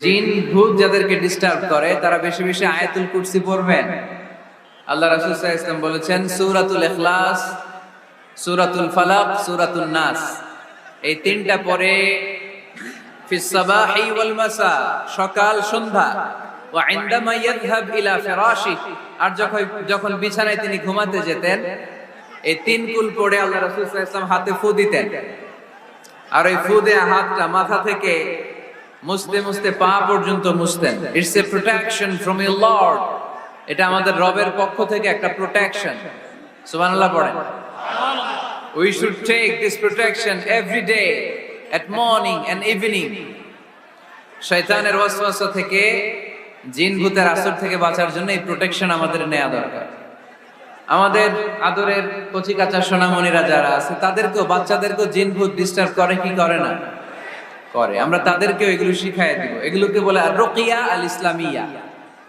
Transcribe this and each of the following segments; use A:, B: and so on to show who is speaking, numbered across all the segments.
A: জিন ভূত যাদেরকে ডিস্টার্ব করে তারা বেশি বেশি আয়াতুল কুরসি পড়বেন। আল্লাহ রাসূল সাল্লাল্লাহু আলাইহি ওয়াসাল্লাম বলেছেন সূরাতুল ইখলাস, সূরাতুল ফালাক, সূরাতুন নাস, এই তিনটা পড়ে ফিস সাবাহি ওয়াল মাসা, সকাল সন্ধ্যা, ওয়া ইনদামা ইয়াযহাব ইলা ফিরাশি, আর যখন বিছানায় তিনি ঘুমাতে যেতেন এই তিন কুল পড়ে আল্লাহ রাসূল সাল্লাল্লাহু আলাইহি ওয়াসাল্লাম হাতে ফু দিতেন। আর ওই ফু দেয়া হাতটা মাথা থেকে মুছতে মুছতে পা পর্যন্ত মুছতেন। It's a protection from your lord, এটা আমাদের রবের পক্ষ থেকে একটা প্রোটেকশন। সুবহানাল্লাহ পড়েন। We should take this protection every day at morning and evening. শয়তানের ওয়াসওয়াসা থেকে, জিন ভূতের আসর থেকে বাঁচার জন্য এই প্রোটেকশন আমাদের নেওয়া দরকার। আমাদের আদরের কচি কাঁচা সোনামণিরা যারা আছে তাদেরকেও, বাচ্চাদেরকেও জিন ভূত ডিস্টার্ব করে কি করে না? করে। আমরা তাদেরকেও এগুলো শিখাই দিব। এগুলোকে বলে রুকিয়া আল ইসলামিয়া,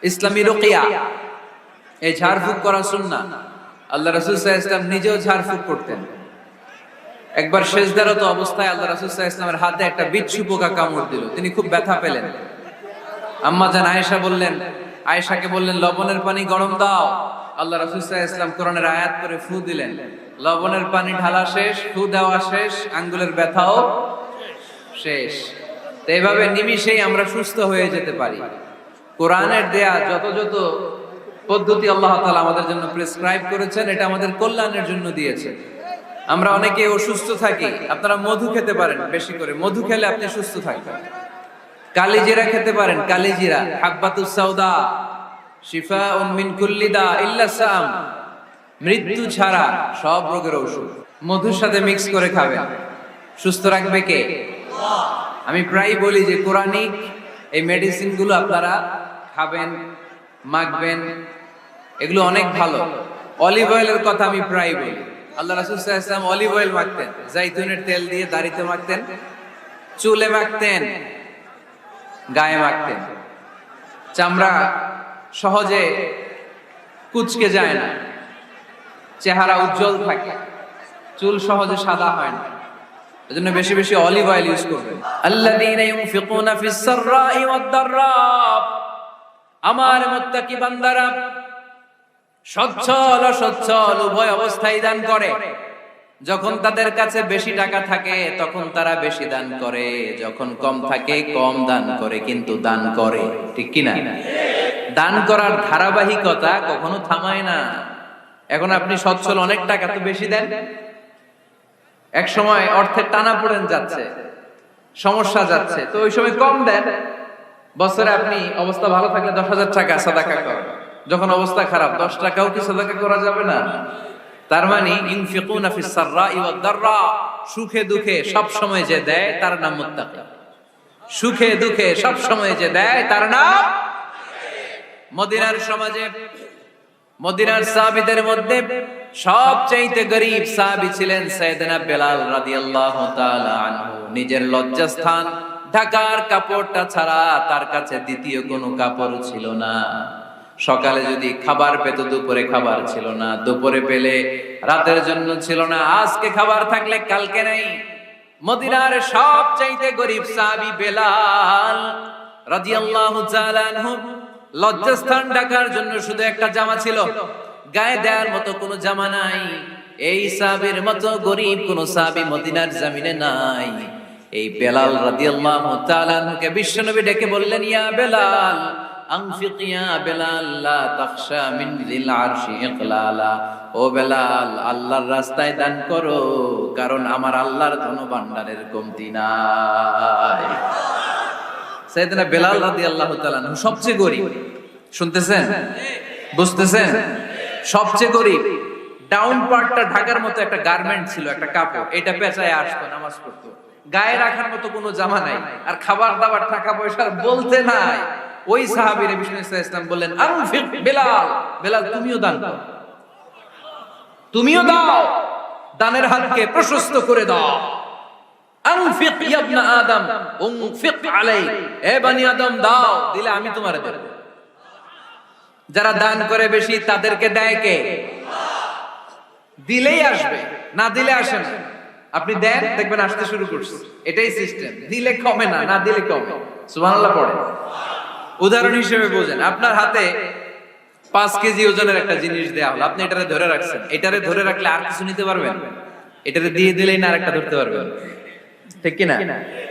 A: ইসলামী রুকিয়া। এই ঝাড়ফুঁক করা সুন্নাহ। আল্লাহ রাসূল সাল্লাল্লাহু আলাইহি ওয়াসাল্লাম নিজেও ঝাড়ফুঁক করতেন। একবার সেজদারত অবস্থায় আল্লাহ রাসূল সাল্লাল্লাহু আলাইহি ওয়াসাল্লামের হাতে একটা বিচ্ছু পোকা কামড় দিল, তিনি খুব ব্যথা পেলেন। আম্মা জান আয়েশাকে বললেন লবণের পানি গরম দাও। আল্লাহ রাসূল সাল্লাল্লাহু আলাইহি ওয়াসাল্লাম কোরআনের আয়াত করে ফু দিলেন, লবণের পানি ঢালা শেষ, ফু দেওয়া শেষ, আঙ্গুলের ব্যথাও শেষ। তো এইভাবে নিমিষেই আমরা সুস্থ হয়ে যেতে পারি। কোরআনের দেয়া যত যত পদ্ধতি আল্লাহ তাআলা আমাদের জন্য প্রেসক্রাইব করেছেন, এটা আমাদের কল্যাণের জন্য দিয়েছে। আমরা অনেকে অসুস্থ থাকি, আপনারা মধু খেতে পারেন, বেশি করে মধু খেলে আপনি সুস্থ থাকবেন। কালিজিরা খেতে পারেন, কালিজিরা, হাব্বাতুস সাউদা শিফাউন মিন কুল্লি দা ইল্লা সাম, মৃত্যু ছাড়া সব রোগের ঔষধ মধুর সাথে মিক্স করে খাবেন। সুস্থ রাখবে কে? আমি প্রায় বলি যে কোরআনিক এই মেডিসিন গুলো আপনারা খাবেন, মাখবেন, এগুলো অনেক ভালো। অলিভ অয়েলের কথা আমি প্রায় বলি। আল্লাহ রাসূল সাল্লাল্লাহু আলাইহি ওয়াসাল্লাম অলিভ অয়েল মাখতেন, জাইতুনের তেল দিয়ে দাড়িতে মাখতেন, চুলে মাখতেন, গায়ে মাখতেন। চামড়া সহজে কুচকে যায় না, চেহারা উজ্জ্বল থাকে, চুল সহজে সাদা হয় না। এজন্য বেশি বেশি অলিভ অয়েল ইউজ করবেন। আল্লাযীনা ইউনফিকুনা ফিস সাররাই ওয়াদ দাররা, আমার মুত্তাকি বান্দারা সচ্ছল অসচ্ছল উভয় অবস্থায় দান করে। যখন তাদের কাছে বেশি টাকা থাকে তখন তারা বেশি দান করে, যখন কম থাকে কম দান করে, কিন্তু দান করে। ঠিক কি না? দান করার ধারাবাহিকতা কখনো থামায় না। এখন আপনি সচ্ছল, অনেক টাকা তো বেশি দেন, এক সময় অর্থের টানা পড়েন যাচ্ছে, সমস্যা যাচ্ছে, তো ওই সময় কম দেন। বছরে আপনি অবস্থা ভালো থাকলে 10,000 টাকা সাদাকা করেন, যখন অবস্থা খারাপ 10 টাকাও কি সাদাকা করা যাবে না? তার মানে ইনফিকুনা ফিস সাররাই ওয়াদ দাররা, সুখে দুঃখে সব সময় যে দেয় তার নাম মুত্তাকি। সুখে দুঃখে সব সময় যে দেয় তার নাম। মদিনার সমাজে, মদিনার সাহাবীদের মধ্যে সবচেয়ে গরীব সাহাবী ছিলেন সাইয়েদনা বেলাল রাদিয়াল্লাহু তাআলা আনহু। নিজের লজ্জাস্থান ঢাকার কাপড়টা ছাড়া তার কাছে দ্বিতীয় কোনো কাপড় ছিল না। সকালে যদি খাবার পেত, দুপুরে খাবার ছিল না, দুপুরে পেলে রাতের জন্য ছিল না, আজকে খাবার থাকলে কালকে নেই। মদিনার সবচেয়ে গরীব সাহাবী বেলাল রাদিয়াল্লাহু তাআলা আনহু, লজ্জাস্থান ঢাকার জন্য শুধু একটা জামা ছিল, গায়ে দেওয়ার মতো কোনো জামা নাই। এই সাহাবীর মতো গরীব কোন সাহাবী মদিনার জমিনে নাই। এই বেলাল রাদিয়াল্লাহু তাআলা আনহুকে বিশ্বনবী ডেকে বললেন, ইয়া বেলাল আনফিক ইয়া বেলাল লা তাখশা মিন যিল আরশি ইকলালা। ও বেলাল, আল্লাহর রাস্তায় দান করো, কারণ আমার আল্লাহর ধনভাণ্ডারের কমতি নাই। সাইয়েদনা বেলাল রাদিয়াল্লাহু তাআলা আনহু সবচেয়ে গরীব। শুনতেছেন? বুঝতেছেন? সবচেয়ে গরীব। ডাউন পার্টটা ঢাকার মতো একটা গার্মেন্ট ছিল, একটা কাপড়, এটা পেঁচায় আসতো, নামাজ পড়তো। গায়ে রাখার মতো কোনো জামা নাই, আর খাবার দাবার টাকা পয়সা বলতে নাই। ওই সাহাবীর বিষ্ণু সাল্লাল্লাহু আলাইহি ওয়াসাল্লাম বললেন, আনফিক বেলাল, বেলাল তুমিও দান করো, তুমিও দাও, দানের হাতকে প্রশস্ত করে দাও। আনফিক ইয়া ইবনা আদম উনফিক আলাই, এ বনি আদম দাও, দিলে আমি তোমারে দেব। যারা দান করে বেশি তাদেরকে দেয় কে? দিলেই আসবে, না দিলে আসে না। আপনি দেন, দেখবেন আসতে শুরু করছে। এটাই সিস্টেম। দিলে কমে না, না দিলে কমে। সুবহানাল্লাহ পড়ে। উদাহরণ হিসেবে বোঝেন, আপনার হাতে 5 কেজি ওজনের একটা জিনিস দেয়া হলো, আপনি এটারে ধরে রাখছেন। এটারে ধরে রাখলে আর কিছু নিতে পারবেন? এটারে দিয়ে দিলেই না আরেকটা ধরতে পারবেন, ঠিক কি না?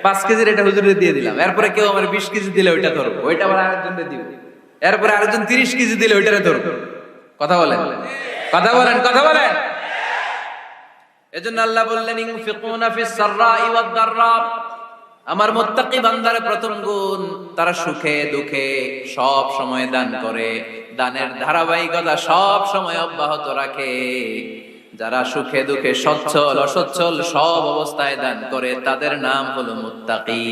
A: 5 কেজির এটা হুজুরে দিয়ে দিলাম, এরপরে কেউ আমার 20 কেজি দিলে ওইটা ধরবো, ওইটা আবার আরেকজনকে দিব, এরপরে আরেকজন 30 কেজি দিলে ওইটারে ধরবো। কথা বলেন, কথা বলেন, কথা বলেন। এজন্য আল্লাহ বললেন ইনফিকুনা ফিস সাররাই ওয়াদ দাররা। আমার মুত্তাকি বান্দার প্রথম গুণ, তারা সুখে দুঃখে সব সময় দান করে, দানের ধারাবাহিকতা সব সময় অব্যাহত রাখে। যারা সুখে দুঃখে সচ্ছল অসচ্ছল সব অবস্থায় দান করে, তাদের নাম হলো মুত্তাকি।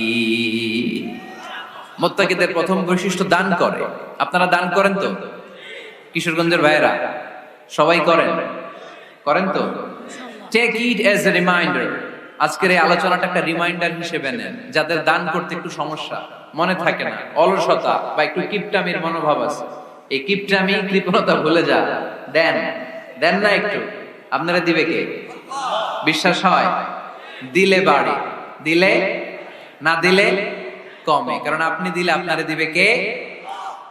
A: মুত্তাকিদের প্রথম বৈশিষ্ট্য দান করে। আপনারা দান করেন তো? কিশোরগঞ্জের ভাইয়েরা সবাই করেন? করেন তো? Take it as a reminder. আজকের এই আলোচনাটা একটা রিমাইন্ডার হিসেবে নেন, যাদের দান করতে একটু সমস্যা, মনে থাকে না, অলসতা বা একটু কিপটামির মনোভাব আছে, এই কিপটামি কৃপণতা ভুলে যা, দেন। দেন না একটু, আপনারা দিবে কে? বিশ্বাস হয়? দিলে বাড়ে, দিলে না দিলে কমে, কারণ আপনি দিলে আপনারে দিবে কে?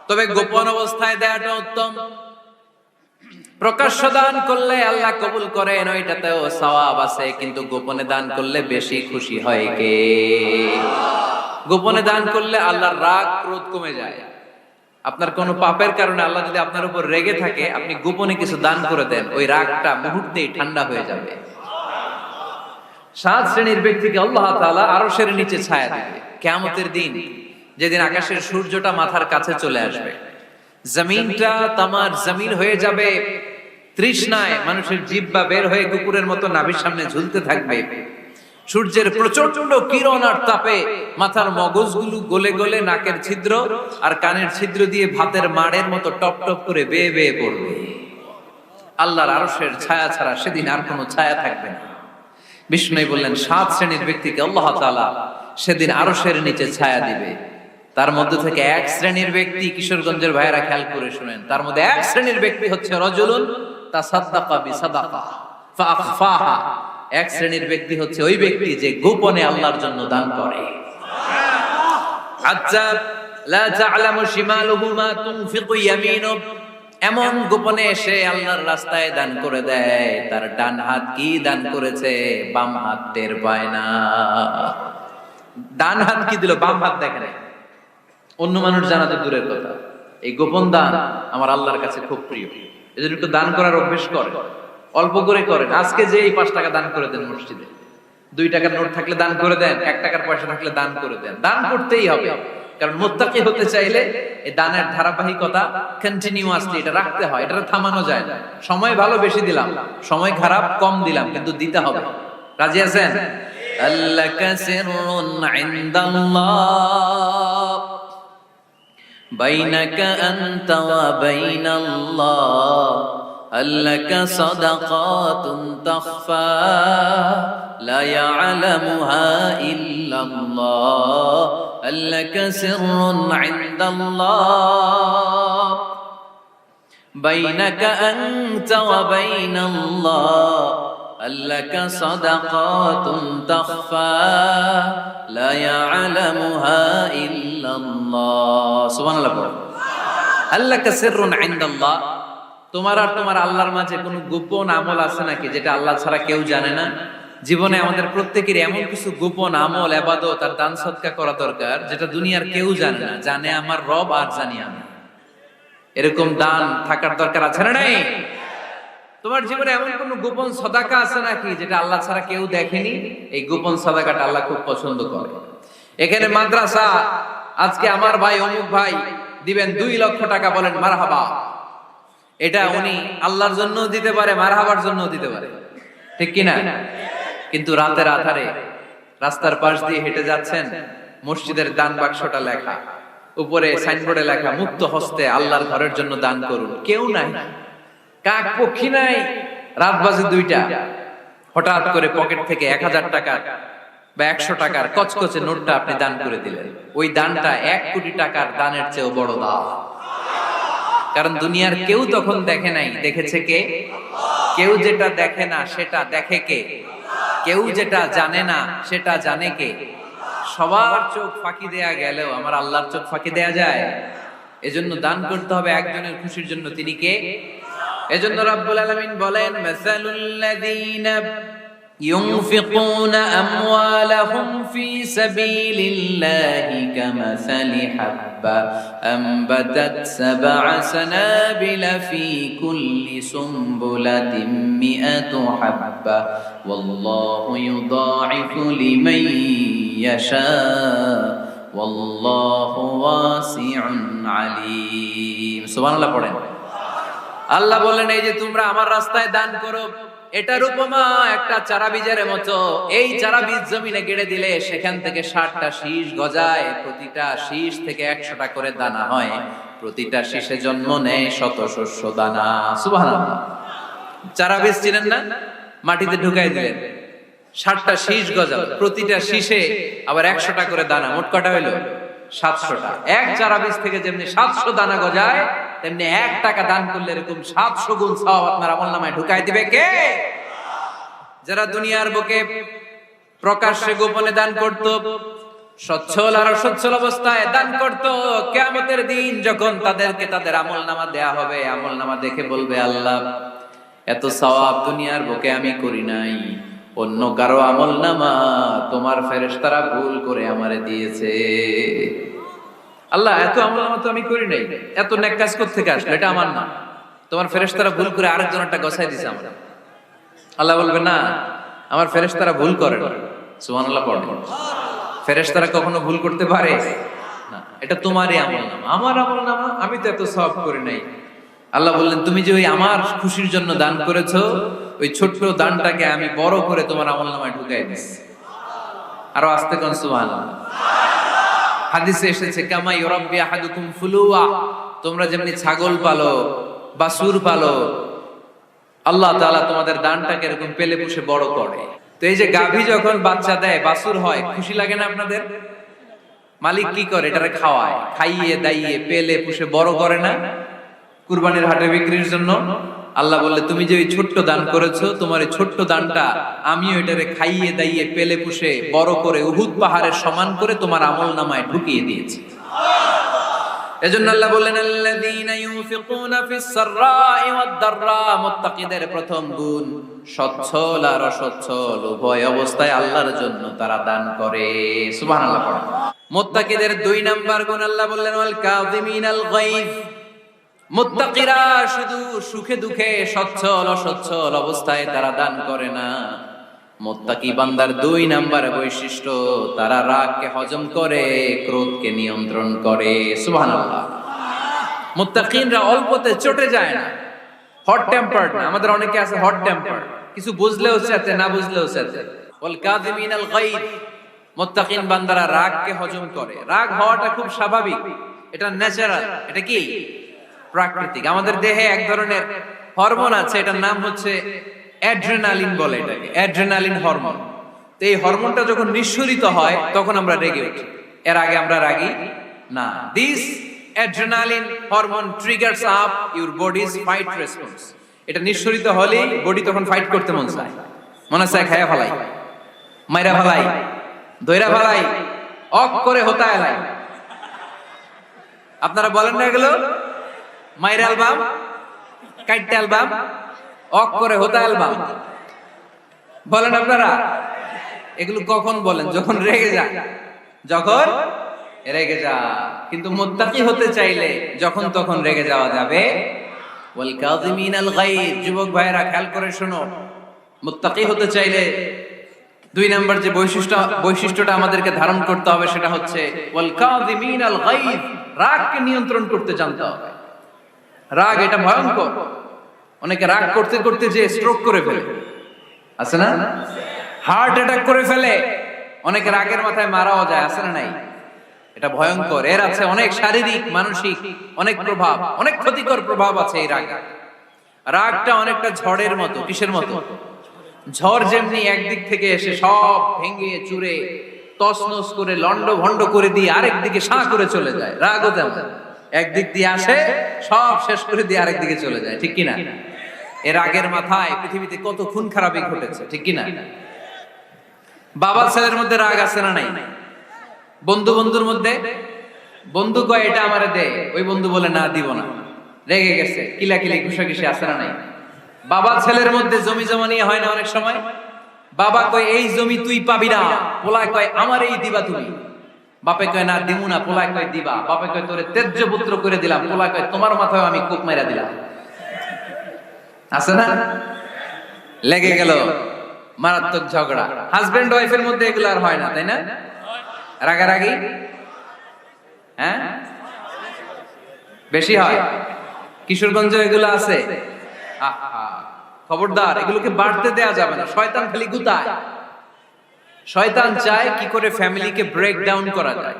A: তবে গোপন অবস্থায় দেওয়াটা উত্তম। প্রকাশ্য দান করলে আল্লাহ কবুল করেন, ওইটাতেও সওয়াব আছে, কিন্তু গোপনে দান করলে বেশি খুশি হয় কে? গোপনে দান করলে আল্লাহর রাগ ক্রোধ কমে যায়। আপনার কোনো পাপের কারণে আল্লাহ যদি আপনার উপর রেগে থাকে, আপনি গোপনে কিছু দান করে দেন, ওই রাগটা মুহূর্তেই ঠান্ডা হয়ে যাবে। 7 শ্রেণীর ব্যক্তিকে আল্লাহ তাআলা আরশের নিচে ছায়া দিবে কিয়ামতের দিন, যেদিন আকাশের সূর্যটা মাথার কাছে চলে আসবে, জমিনটা তামার জমিন হয়ে যাবে, তৃষ্ণায় মানুষের জিহ্বা বের হয়ে কুকুরের মতো নাভির সামনে ঝুলতে থাকবে, সূর্যের প্রচন্ড কিরণ আর তাপে মাথার মগজগুলো গলে গলে নাকের ছিদ্র আর কানের ছিদ্র দিয়ে ভাতের মাড়ের মতো টপ টপ করে বেয়ে বেয়ে পড়বে। আল্লাহর আরশের ছায়া ছাড়া সেদিন আর কোনো ছায়া থাকবে না। বিষ্ণু বললেন 7 শ্রেণীর ব্যক্তিকে আল্লাহ তাআলা সেদিন আরশের নিচে ছায়া দিবে। তার মধ্যে থেকে 1 শ্রেণীর ব্যক্তি, কিশোরগঞ্জের ভাইয়েরা খেয়াল করে শুনেন, তার মধ্যে 1 শ্রেণীর ব্যক্তি হচ্ছে রাজুলুন তাসাদ্দাকা বিসাদাকা ফাআখফাহা। 1 শ্রেণীর ব্যক্তি হচ্ছে ওই ব্যক্তি যে গোপনে আল্লাহর জন্য দান করে। আচ্ছা, লা তা'লামু শিমালুহু মা তুনফিকু ইয়ামিনুহু, এমন গোপনে এসে আল্লাহর রাস্তায় দান করে দেয়, তার ডান হাত কি দান করেছে বাম হাত টের পায় না। ডান হাত কি দিল, বাম হাত দেখে না। অন্য মানুষ জানা তো দূরের কথা, এই গোপন দান আমার আল্লাহর কাছে খুব প্রিয়। এজন্য একটু দান করার অভ্যেস করেন, অল্প করে করেন। আজকে যে এই 5 টাকা দান করে দেন মসজিদে, 2 টাকার নোট থাকলে দান করে দেন, 1 টাকার পয়সা থাকলে দান করে দেন। দান করতেই হবে, কারণ মুত্তাকি হতে চাইলে এই দানের ধারাবাহিকতা কন্টিনিউয়াসলি এটা রাখতে হয়, এটা থামানো যায় না। সময় ভালো বেশি দিলাম, সময় খারাপ কম দিলাম, কিন্তু দিতে হবে। রাজি আছেন? আল্লাকা সিররুন ইনদাল্লাহ বাইনাকা আনতা ওয়া বাইনাল্লাহ, আল্লাকা সাদাকাতুন তাখফা লা ইয়ালামুহা ইল্লাল্লাহ, আল্লাকা সিররুন ইনদাল্লাহ বাইনাকা আনতা ওয়া বাইনাল্লাহ, আল্লাকা সাদাকাতুন তাখফা লা ইয়ালামুহা ইল্লাল্লাহ। সুবহানাল্লাহ। আল্লাকা সিররুন ইনদাল্লাহ, তোমার আর তোমার আল্লাহর মাঝে কোনো গোপন আমল আছে নাকি যেটা আল্লাহ ছাড়া কেউ জানে না? জীবনে আমাদের প্রত্যেকের এমন কিছু গোপন আমল, ইবাদত আর দান সদকা করা দরকার যেটা দুনিয়ার কেউ জানে না, জানে আমার রব আর জানি আমি। এরকম দান থাকার দরকার আছে না নাই? তোমার জীবনে এমন কোন গোপন সাদাকা আছে নাকি যেটা আল্লাহ ছাড়া কেউ দেখেনি? এই গোপন সাদাকাটা আল্লাহ খুব পছন্দ করে। এখানে মাদ্রাসা, আজকে আমার ভাই অমুক ভাই দিবেন 2 লক্ষ টাকা, বলেন মারহাবা। এটা উনি আল্লাহর জন্য দিতে পারে, মারহাবার জন্য দিতে পারে, ঠিক কি না? কিন্তু রাতের আধারে রাস্তার পাশ দিয়ে হেঁটে যাচ্ছেন, মসজিদের দান বাক্সটা লেখা, উপরে সাইনবোর্ডে লেখা মুক্ত হস্তে আল্লাহর ঘরের জন্য দান করুন। কেউ নাই, কাক পক্ষী নাই, রাত বাজে 2টা, হঠাৎ করে পকেট থেকে 1000 টাকা বা 100 টাকার কচকচে নোটটা আপনি দান করে দিলেন। ওই দানটা 1 কোটি টাকার দানের চেয়েও বড় দান। কারণ দুনিয়ার কেউ তখন দেখে নাই, দেখেছে কে? কেউ যেটা দেখে না সেটা দেখে কে? কেউ যেটা জানে না সেটা জানে কে? সবার চোখ ফাঁকি দেয়া গেলেও আমার আল্লাহর চোখ ফাঁকি দেয়া যায়? এজন্য দান করতে হবে একজনের খুশির জন্য, তিনি কে? এজন্য রাব্বুল আলামিন বলেন, মাসালুল্লাযীনা ইউনফিকুনা আমওয়ালাহুম ফি সাবিলিল্লাহি কামাসালি হাব্বা আমবাতাত সাবআ সানাবিলা ফি কুল্লি সুমবুলাতিন মিআতু হাব্বা ওয়াল্লাহু ইউদাঈফু লিমান ইয়াশা ওয়াল্লাহু ওয়াসিউন আলীম। সুবহানাল্লাহ পড়েন। আল্লাহ বলেন, এই যে তোমরা আমার রাস্তায় দান করো, এটার উপমা একটা চারা বীজের মতো। এই চারা বীজ জমিনে গেড়ে দিলে সেখান থেকে 60টা শীষ গজায়, প্রতিটা শীষ থেকে 100টা করে দানা হয়, প্রতিটা শীষে জন্ম নেয় শত শস্য দানা। সুবহানাল্লাহ। চারা বীজ চিনেন না? মাটিতে ঢুকাই দিলেন, 60টা শীষ গজাল, প্রতিটা শীষে আবার 100টা করে দানা, মোট কটা হইলো? 700টা। এক চারা বীজ থেকে যেমনি 700 দানা গজায়, তেমনি 1 টাকা দান করলে এরকম 700 গুণ সওয়াব আপনার আমলনামায় ঢুকাই দিবে কে? যারা দুনিয়ার বুকে প্রকাশ্যে গোপনে দান করত, সচ্ছল আর অসচ্ছল অবস্থায় দান করত, কিয়ামতের দিন যখন তাদেরকে তাদের আমলনামা দেয়া হবে, আমলনামা দেখে বলবে, আল্লাহ এত সওয়াব দুনিয়ার বুকে আমি করি নাই, অন্য কারো আমলনামা তোমার ফেরেশতারা ভুল করে আমারে দিয়েছে। আল্লাহ এত আমলনামা তো আমি করি নাই, এত নেক কাজ কোত্থেকে আসলো? এটা আমার না, তোমার ফেরেশতারা ভুল করে আরেকজনেরটা গছাই দিয়েছে আমরা। আল্লাহ বলবে, না, আমার ফেরেশতারা ভুল করে না। সুবহানাল্লাহ পড়েন। ফেরেশতারা কখনো ভুল করতে পারে না, এটা তোমারই আমলনামা। আমার আমলনামা, আমি তো এত সওয়াব করি নাই। আল্লাহ বললেন, তুমি যে ওই আমার খুশির জন্য দান করেছো, ওই ছোট্ট দানটাকে আমি বড় করে তোমার আমলনামায় ঢুকাই দিচ্ছি। আরো আস্তে কোন সুবহানাল্লাহ। হাদিসে এসেছে, কামা ইউরাব্বি আহাদুকুম ফুলুয়া, তোমরা যেমনি ছাগল পালো, বাছুর পালো, আল্লাহ তাআলা তোমাদের দানটাকে এরকম পেলে পুষে বড় করে। তো এই যে গাভী যখন বাচ্চা দেয়, বাছুর হয়, খুশি লাগে না আপনাদের? মালিক কি করে? এটারে খাওয়ায়, খাইয়ে দাইয়ে পেলে পুষে বড় করে না? কুরবানির হাটে বিক্রির জন্য। আল্লাহ বললে, তুমি যে ওই ছোট্ট দান করেছো, তোমার এই ছোট্ট দানটা আমিও এটারে খাইয়ে দাইয়ে পেলে পুষে বড় করে উহুদ পাহাড়ের সমান করে তোমার আমলনামায় ঢুকিয়ে দিয়েছি। এজন্য আল্লাহ বললেন, আল্লাযীনা ইউনফিকুনা ফিস সাররাই ওয়াদ দাররা, মুত্তাকিদের প্রথম গুণ সচ্ছল আর অসচ্ছল উভয় অবস্থায় আল্লাহর জন্য তারা দান করে। সুবহানাল্লাহ পড়েন। মুত্তাকিদের 2 নাম্বার গুণ আল্লাহ বললেন, ওয়াল কাযিমিনাল গায়জ, মুত্তাকিরা শুধু সুখে দুঃখে সচ্ছল অসচ্ছল অবস্থায় তারা দান করে না। মুত্তাকি বান্দার 2 নাম্বার বৈশিষ্ট্য, তারা রাগকে হজম করে, ক্রোধকে নিয়ন্ত্রণ করে। সুবহানাল্লাহ। মুত্তাকিনরা অল্পতে চটে যায় না, হট টেম্পারড না। আমাদের অনেকে আছে হট টেম্পারড, কিছু বুঝলেও চাতে, না বুঝলেও চাতে। ওয়াল কাযিমিনাল গায়জ, মুত্তাকিন বান্দারা রাগকে হজম করে। রাগ হওয়াটা খুব স্বাভাবিক, এটা ন্যাচারাল, এটা কি প্রাকৃতিক। আমাদের দেহে এক ধরনের হরমোন আছে, এটার নাম হচ্ছে অ্যাড্রেনালিন বলে এটাকে, অ্যাড্রেনালিন হরমোন। তো এই হরমোনটা যখন নিঃসরিত হয় তখন আমরা রেগে উঠি, এর আগে আমরা রাগি না। This adrenaline hormone triggers up your bodies fight response. এটা নিঃসরিত হলেই বডি তখন ফাইট করতে মন চায়, মনে চায় খায়া ফেলাই, মাইরা ফেলাই, দইরা ফেলাই, অক করে হতা এলাই। আপনারা বলেন না এগুলো? মাইরা অ্যালবাম, কাইটটা অ্যালবাম, অক করে হতা অ্যালবাম বলেন আপনারা? এগুলো কখন বলেন? যখন রেগে যায়, যখন রেগে যা। কিন্তু মুত্তাকি হতে চাইলে যখন তখন রেগে যাওয়া যাবে। ওয়াল কাযিমিনাল গায়জ, যুবক ভাইরা খেয়াল করে শোনো, মুত্তাকি হতে চাইলে 2 নাম্বার যে বৈশিষ্ট্যটা আমাদেরকে ধারণ করতে হবে সেটা হচ্ছে ওয়াল কাযিমিনাল গায়জ, রাগকে নিয়ন্ত্রণ করতে জানতে হবে। রাগ এটা ভয়ঙ্কর, অনেকে রাগ করতে করতে যে স্ট্রোক করে ফেলে, আছে না? হার্ট অ্যাটাক করে ফেলে, অনেকে রাগের মাথায় মারাও যায়, আছে না নাই? এটা ভয়ঙ্কর। এর আছে অনেক শারীরিক মানসিক অনেক প্রভাব, অনেক ক্ষতিকর প্রভাব আছে এই রাগ। রাগটা অনেকটা ঝড়ের মতো। কিসের মতো? ঝড় যেমনি একদিক থেকে এসে সব ভেঙে চুরে তছনছ করে লন্ড ভন্ড করে দিয়ে আরেক দিকে সাঁ করে চলে যায়, রাগও তেমন একদিক দিয়ে আসে সব শেষ করে দিয়ে আরেক দিকে চলে যায়, ঠিক কিনা? এর আগের মাথায় পৃথিবীতে কত খুন খারাপি ঘটেছে, ঠিক কিনা? বাবা ছেলের মধ্যে রাগ আছে না নাই? বন্ধু বন্ধুর মধ্যে, বন্ধু কয় এটা আমারে দে, ওই বন্ধু বলে না দিব না, রেগে গেছে, কিলাকিলি ঘুষাঘুষি আছে না নাই? বাবা ছেলের মধ্যে জমি জমা নিয়ে হয় না অনেক সময়? বাবা কয় এই জমি তুই পাবি না, পোলায় কয় আমার এই দিবা তুমি। বাপে কয় না দিমু না, পোলায় কয় দিবা। বাপে কয় তোরে তেজ্য পুত্র করে দিলাম, পোলায় কয় তোমার মাথায় আমি কোপ মাইরা দিলাম। আছে না? লেগে গেল, মারাত্মক ঝগড়া। হাজবেন্ড ওয়াইফের মধ্যে এগুলো আর হয় না, তাই না? রাগারাগি হ্যাঁ বেশি হয়। কিশোরগঞ্জ এগুলো আছে। আহা, খবরদার, এগুলোকে বাড়তে দেয়া যাবে না। শয়তান খালি গুতায়। শয়তান চায় কি করে ফ্যামিলিকে ব্রেক ডাউন করা যায়।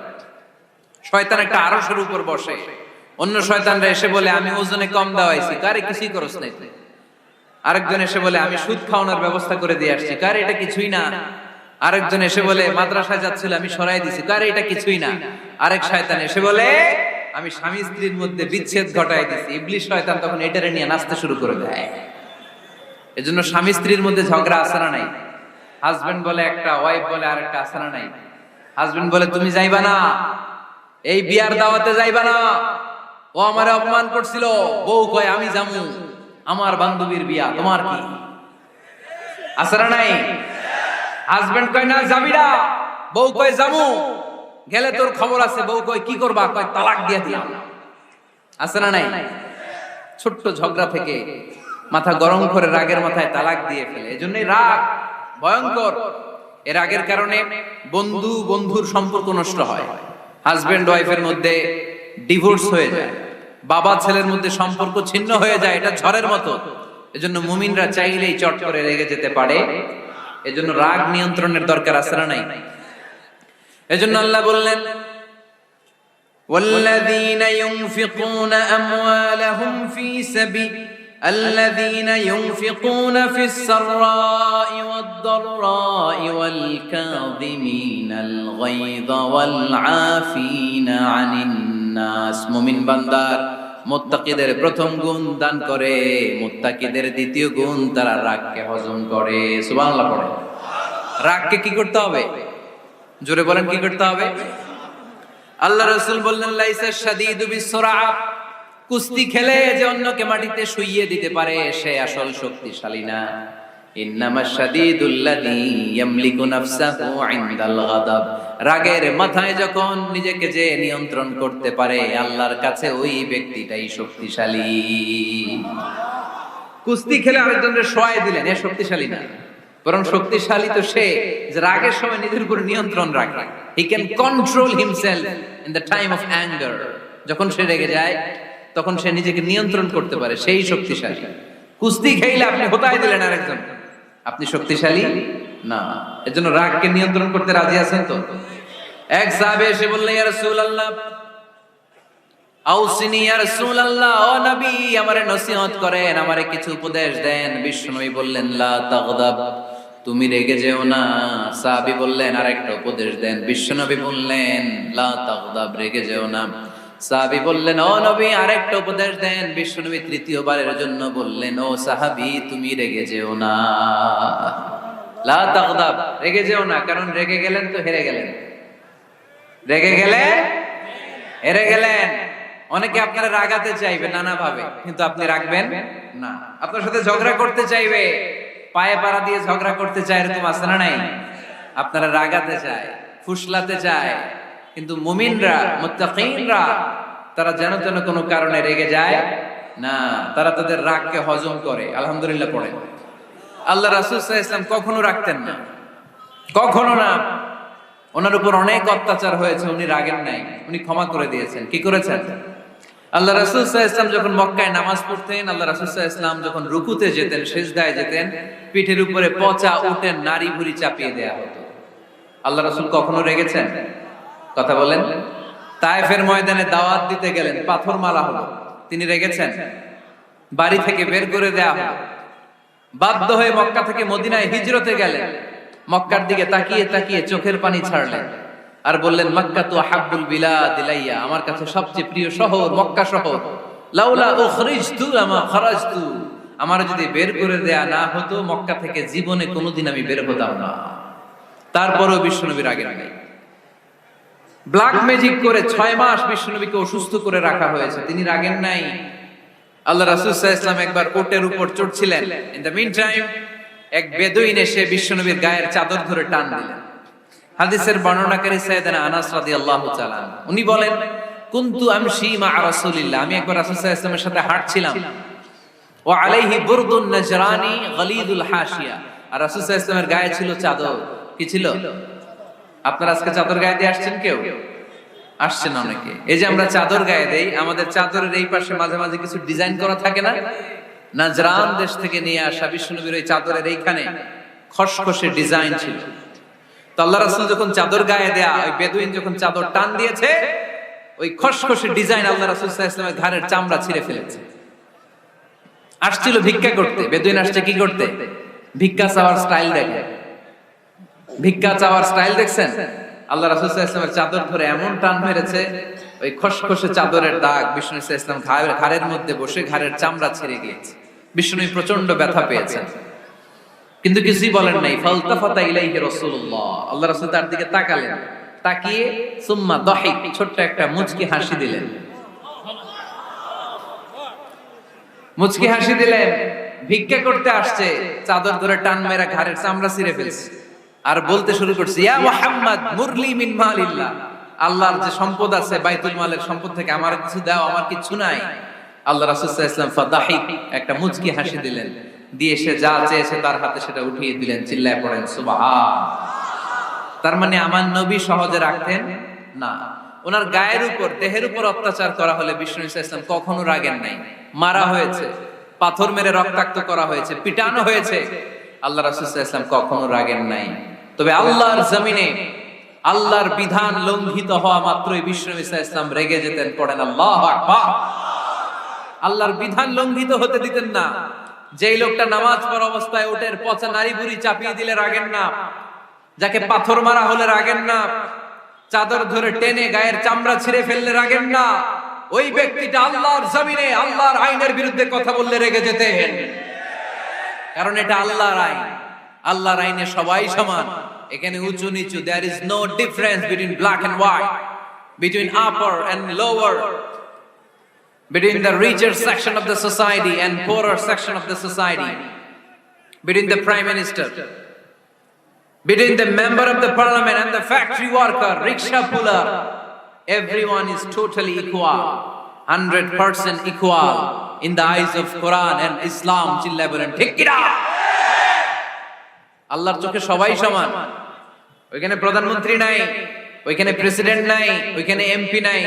A: শয়তান একটা আরশের উপর বসে, অন্য শয়তানরা এসে বলে আমি ওজনে কম দেওয়াইছি, কারে কিছুই করস নাই। আরেকজন এসে বলে আমি সুদ খাওয়ানোর ব্যবস্থা করে দিয়ে আসছি, কারে এটা কিছুই না। আরেকজন এসে বলে মাদ্রাসায় যাচ্ছিল আমি সরাই দিছি, কারে এটা কিছুই না। আরেক শয়তান এসে বলে আমি স্বামী স্ত্রীর মধ্যে বিচ্ছেদ ঘটাই দিছি। ইবলিশ শয়তান তখন এটারে নিয়ে নাচতে শুরু করে দেয়। এজন্য স্বামী স্ত্রীর মধ্যে ঝগড়া আছে না নাই? হাজবেন্ড বলে একটা, ওয়াইফ বলে আরেকটা, আছে না নাই? হাজবেন্ড বলে তুমি যাইবা না, এই বিয়ার দাওয়াতে যাইবা না, ও আমারে অপমান করছিল। বউ কয় আমি যামু, আমার বান্ধবীর বিয়া, তোমার কি? আছে না নাই? হাজবেন্ড কয় না যাবি না, বউ কয় যামু, গেলে তোর খবর আছে। বউ কয় কি করবা? কয় তালাক দিয়ে দিলাম। আছে না নাই? ছোট্ট ঝগড়া থেকে মাথা গরম করে রাগের মাথায় তালাক দিয়ে ফেলে। এজন্যই রাগ ভয়ঙ্কর। এর রাগের কারণে বন্ধু বন্ধুর সম্পর্ক নষ্ট হয়, হাজবেন্ড ওয়াইফের মধ্যে ডিভোর্স হয়ে যায়, বাবা ছেলের মধ্যে সম্পর্ক ছিন্ন হয়ে যায়। এটা ঝড়ের মতো। এজন্য মুমিনরা চাইলেই চট করে রেগে যেতে পারে। এজন্য রাগ নিয়ন্ত্রণের দরকার আছে না নাই? এজন্য আল্লাহ বললেন والذين ينفقون أموالهم في سبيل الذين ينفقون في السراء والضراء والكاظمين الغيظ والعافين عن الناس। মুমিন বান্দার মুত্তাকিদের প্রথম গুণ দান করে, মুত্তাকিদের দ্বিতীয় গুণ তারা রাগকে হজম করে। সুবহানাল্লাহ পড়ে। রাগকে কি করতে হবে? জোরে বলেন কি করতে হবে? আল্লাহ রাসূল বললেন লাইসা শাদীদু বিসসুরা, কুস্তি খেলে যে অন্যকে মাটিতে শুইয়ে দিতে পারে সে আসল শক্তিশালী না। ইন্নামাশ শাদীদুল্লাযী ইয়ামলিকু নাফসাহু ইনদাল গাদাব, রাগের মাথায় যখন নিজেকে যে নিয়ন্ত্রণ করতে পারে আল্লাহর কাছে ওই ব্যক্তিটাই শক্তিশালী। কুস্তি খেলে আরেকজনের শোয়াই দিলেন, এ শক্তিশালী না, বরং শক্তিশালী তো সে যে রাগের সময় নিজের উপর নিয়ন্ত্রণ রাখে। He can control himself in the time of anger. যখন সে রেগে যায় তখন সে নিজেকে নিয়ন্ত্রণ করতে পারে, সেই শক্তিশালী। কুস্তি খেলে আপনি হোতায় দিলেন আরেকজন, আপনি শক্তিশালী না। এজন্য রাগকে নিয়ন্ত্রণ করতে রাজি আছেন তো? এক সাহাবী এসে বললেন ইয়া রাসূলুল্লাহ আউসিনি ইয়া রাসূলুল্লাহ, ও নবী আমারে নসিহত করেন, আমারে কিছু উপদেশ দেন। বিশ্বনবী বললেন লা তাগদাব, তুমি রেগে যেও না। সাহাবী বললেন আরেকটা উপদেশ দেন। বিশ্বনবী বললেন লা তাগদাব, রেগে যেও না। সাহাবী বললেন ও নবী আরেকটা উপদেশ দেন। বিশ্বনবী তৃতীয়বারের জন্য বললেন ও সাহাবী তুমি রেগে যেও না, লা তাগদাব, রেগে যেও না। কারণ রেগে গেলেন তো হেরে গেলেন, রেগে গেলে হেরে গেলেন। অনেকে আপনারা রাগাতে চাইবে নানা ভাবে, কিন্তু আপনি রাখবেন না। আপনার সাথে ঝগড়া করতে চাইবে, পায়ে পাড়া দিয়ে ঝগড়া করতে চায়, এরকম আছে না নাই? আপনারা রাগাতে চায়, ফুসলাতে চায়, কিন্তু মুমিনরা মুত্তাকিনরা তারা যেন যেন কোনো কারণে রেগে যায় না, তারা তাদের রাগকে হজম করে। আলহামদুলিল্লাহ পড়ে। আল্লাহ রাসূল সাল্লাল্লাহু আলাইহি ওয়াসাল্লাম কখনো রাখতেন না, কখনো না। ওনার উপর অনেক অত্যাচার হয়েছে, উনি রাগেন নাই, উনি ক্ষমা করে দিয়েছেন। কি করেছেন? আল্লাহ রাসূল সাল্লাল্লাহু আলাইহি ওয়াসাল্লাম যখন মক্কায় নামাজ পড়তেন, আল্লাহ রাসূল সাল্লাল্লাহু আলাইহি ওয়াসাল্লাম যখন রুকুতে যেতেন, সিজদায় যেতেন, পিঠের উপরে পচা উটের নাড়ি ভুঁড়ি চাপিয়ে দেয়া হতো। আল্লাহ রাসূল কখনো রেগেছেন? কথা বলেন। তায়েফের ময়দানে দাওয়াত দিতে গেলেন, পাথর মারা হলো, তিনি রেগেছেন? বাড়ি থেকে বের করে দেয়া হলো, বাধ্য হয়ে মক্কা থেকে মদিনায় হিজরতে গেলেন, মক্কার দিকে তাকিয়ে তাকিয়ে চোখের পানি ছাড়লেন আর বললেন মক্কা তু আহাব্বুল বিলাদ ইলাইয়া, আমার কাছে সবচেয়ে প্রিয় শহর মক্কা শহর। লাউলা উখরিজতু লামা খারাজতু, আমার যদি বের করে দেয়া না হতো মক্কা থেকে জীবনে কোনোদিন আমি বের হতাম না। তারপরেও বিশ্বনবী রাগেন নাই। ব্ল্যাক ম্যাজিক করে 6 মাস বিশ্বনবীকে অসুস্থ করে রাখা হয়েছে, তিনি রাগেন নাই। আল্লাহ রাসূল সাল্লাল্লাহু আলাইহি ওয়াসাল্লাম একবার উটের উপর চড়ছিলেন। ইন দ্য মিন টাইম এক বেদুইন এসে বিশ্বনবীর গায়ের চাদর ধরে টান দিলেন। হাদিসের বর্ণনাকারী সাইয়েদনা আনাস রাদিয়াল্লাহু তাআলা উনি বলেন, কুনতু আমশি মা রাসূলিল্লাহ, আমি একবার রাসূল সাল্লাল্লাহু আলাইহি ওয়াসাল্লামের সাথে হাঁটছিলাম। ওয়া আলাইহি বুরদুন নাজরানি গলিদুল হাশিয়া, আর রাসূল সাল্লাল্লাহু আলাইহি ওয়াসাল্লামের গায়ে ছিল চাদর। কি ছিল? আপনারা আজকে চাদর গায়ে দিয়ে আসছেন? কেউ আসছেন? অনেকে। এই যে আমরা চাদর গায়ে দেই, আমাদের চাদরের এই পাশে মাঝে মাঝে কিছু ডিজাইন করা থাকে না? নাজরান দেশ থেকে নিয়ে আসা বিশ্বনবীর ওই চাদরের এইখানে খসখসে ডিজাইন ছিল। তো আল্লাহ রাসূল যখন চাদর গায়ে দেয়া, ওই বেদুইন যখন চাদর টান দিয়েছে, ওই খসখসে ডিজাইন আল্লাহ রাসূল সাল্লাল্লাহু আলাইহি ওয়াসাল্লামের ঘাড়ের চামড়া ছিঁড়ে ফেলেছে। আসছিল ভিক্ষা করতে। বেদুইন আসছে কি করতে? ভিক্ষা চাওয়ার স্টাইল দেখেন, ভিক্ষা চাওয়ার স্টাইল দেখছেন? আল্লাহ রাসূল সাল্লাল্লাহু আলাইহি ওয়াসাল্লামের চাদর ধরে এমন টান মেরেছে, ওই খসখসে চাদরের দাগ বিষ্ণু সাল্লাল্লাহু আলাইহি ওয়াসাল্লাম ঘাড়ের মধ্যে বসে ঘাড়ের চামড়া ছিঁড়ে গিয়েছে। বিষ্ণু প্রচন্ড ব্যথা পেয়েছেন, কিন্তু কিছুই বলেন নাই। ফালতাফাতা ইলাইহি রাসূলুল্লাহ, আল্লাহ রাসূল তার দিকে তাকালেন, তাকিয়ে সুম্মা দাহিক, ছোট্ট একটা মুচকি হাসি দিলেন। মুচকি হাসি দিলেন। ভিক্ষা করতে আসছে, চাদর ধরে টান মেরা ঘাড়ের চামড়া ছিঁড়ে ফেলছে, আর বলতে শুরু করছে, ইয়া মুহাম্মদ মুরলি মিন মালিল্লাহ, আল্লাহর যে সম্পদ আছে বাইতুল মালের সম্পদ থেকে আমার কিছু দাও, আমার কিছু নাই। আল্লাহ রাসূল সাল্লাল্লাহু আলাইহি ওয়াসাল্লাম ফাদাহিক, একটা মুচকি হাসি দিলেন, দিয়ে সে যা চেয়েছে তার হাতে সেটা উঠিয়ে দিলেন। চিল্লায় পড়েন সুবহান। তার মানে আমার নবী সহজে রাখতেন না। ওনার গায়ের উপর, দেহের উপর অত্যাচার করা হলে বিষ্ণু সাল্লাল্লাহু আলাইহি ওয়াসাল্লাম কখনো রাগেন নাই। মারা হয়েছে, পাথর মেরে রক্তাক্ত করা হয়েছে, পিটানো হয়েছে, আল্লাহ রাসূল সাল্লাল্লাহু আলাইহি ওয়াসাল্লাম কখনো রাগেন নাই। তবে আল্লাহর জমিনে আল্লাহর বিধান লঙ্ঘিত হওয়া মাত্রই বিষ্ণু সাল্লাল্লাহু আলাইহি ওয়াসাল্লাম রেগে যেতেন। পড়েন আল্লাহু আকবার। আল্লাহর বিধান লঙ্ঘিত হতে দিতেন না। যেই লোকটা নামাজ পড়া অবস্থায় উটের পচা নারী বুড়ি চাপিয়ে দিলে রাগেন না, যাকে পাথর মারা হলে রাগেন না, চাদর ধরে টেনে গায়ের চামড়া ছিঁড়ে ফেললে রাগেন না, ওই ব্যক্তিটা আল্লাহর জমিনে আল্লাহর আইনের বিরুদ্ধে কথা বললে রেগে যেতেন। কারণ এটা আল্লাহর আইন, আল্লাহর আইনে সবাই সমান। এখানে উঁচু নিচু, there is no difference between black and white, between upper and lower, between the richer section of the society and poorer section of the society, between the prime minister, between the member of the parliament and the factory worker, rickshaw puller. Everyone is totally equal, 100% equal in the eyes of Quran and Islam. Chillaye bolen ঠিক কি না? আল্লাহর চোখে সবাই সমান। ওইখানে প্রধানমন্ত্রী নাই, ওইখানে প্রেসিডেন্ট নাই, ওইখানে এমপি নাই,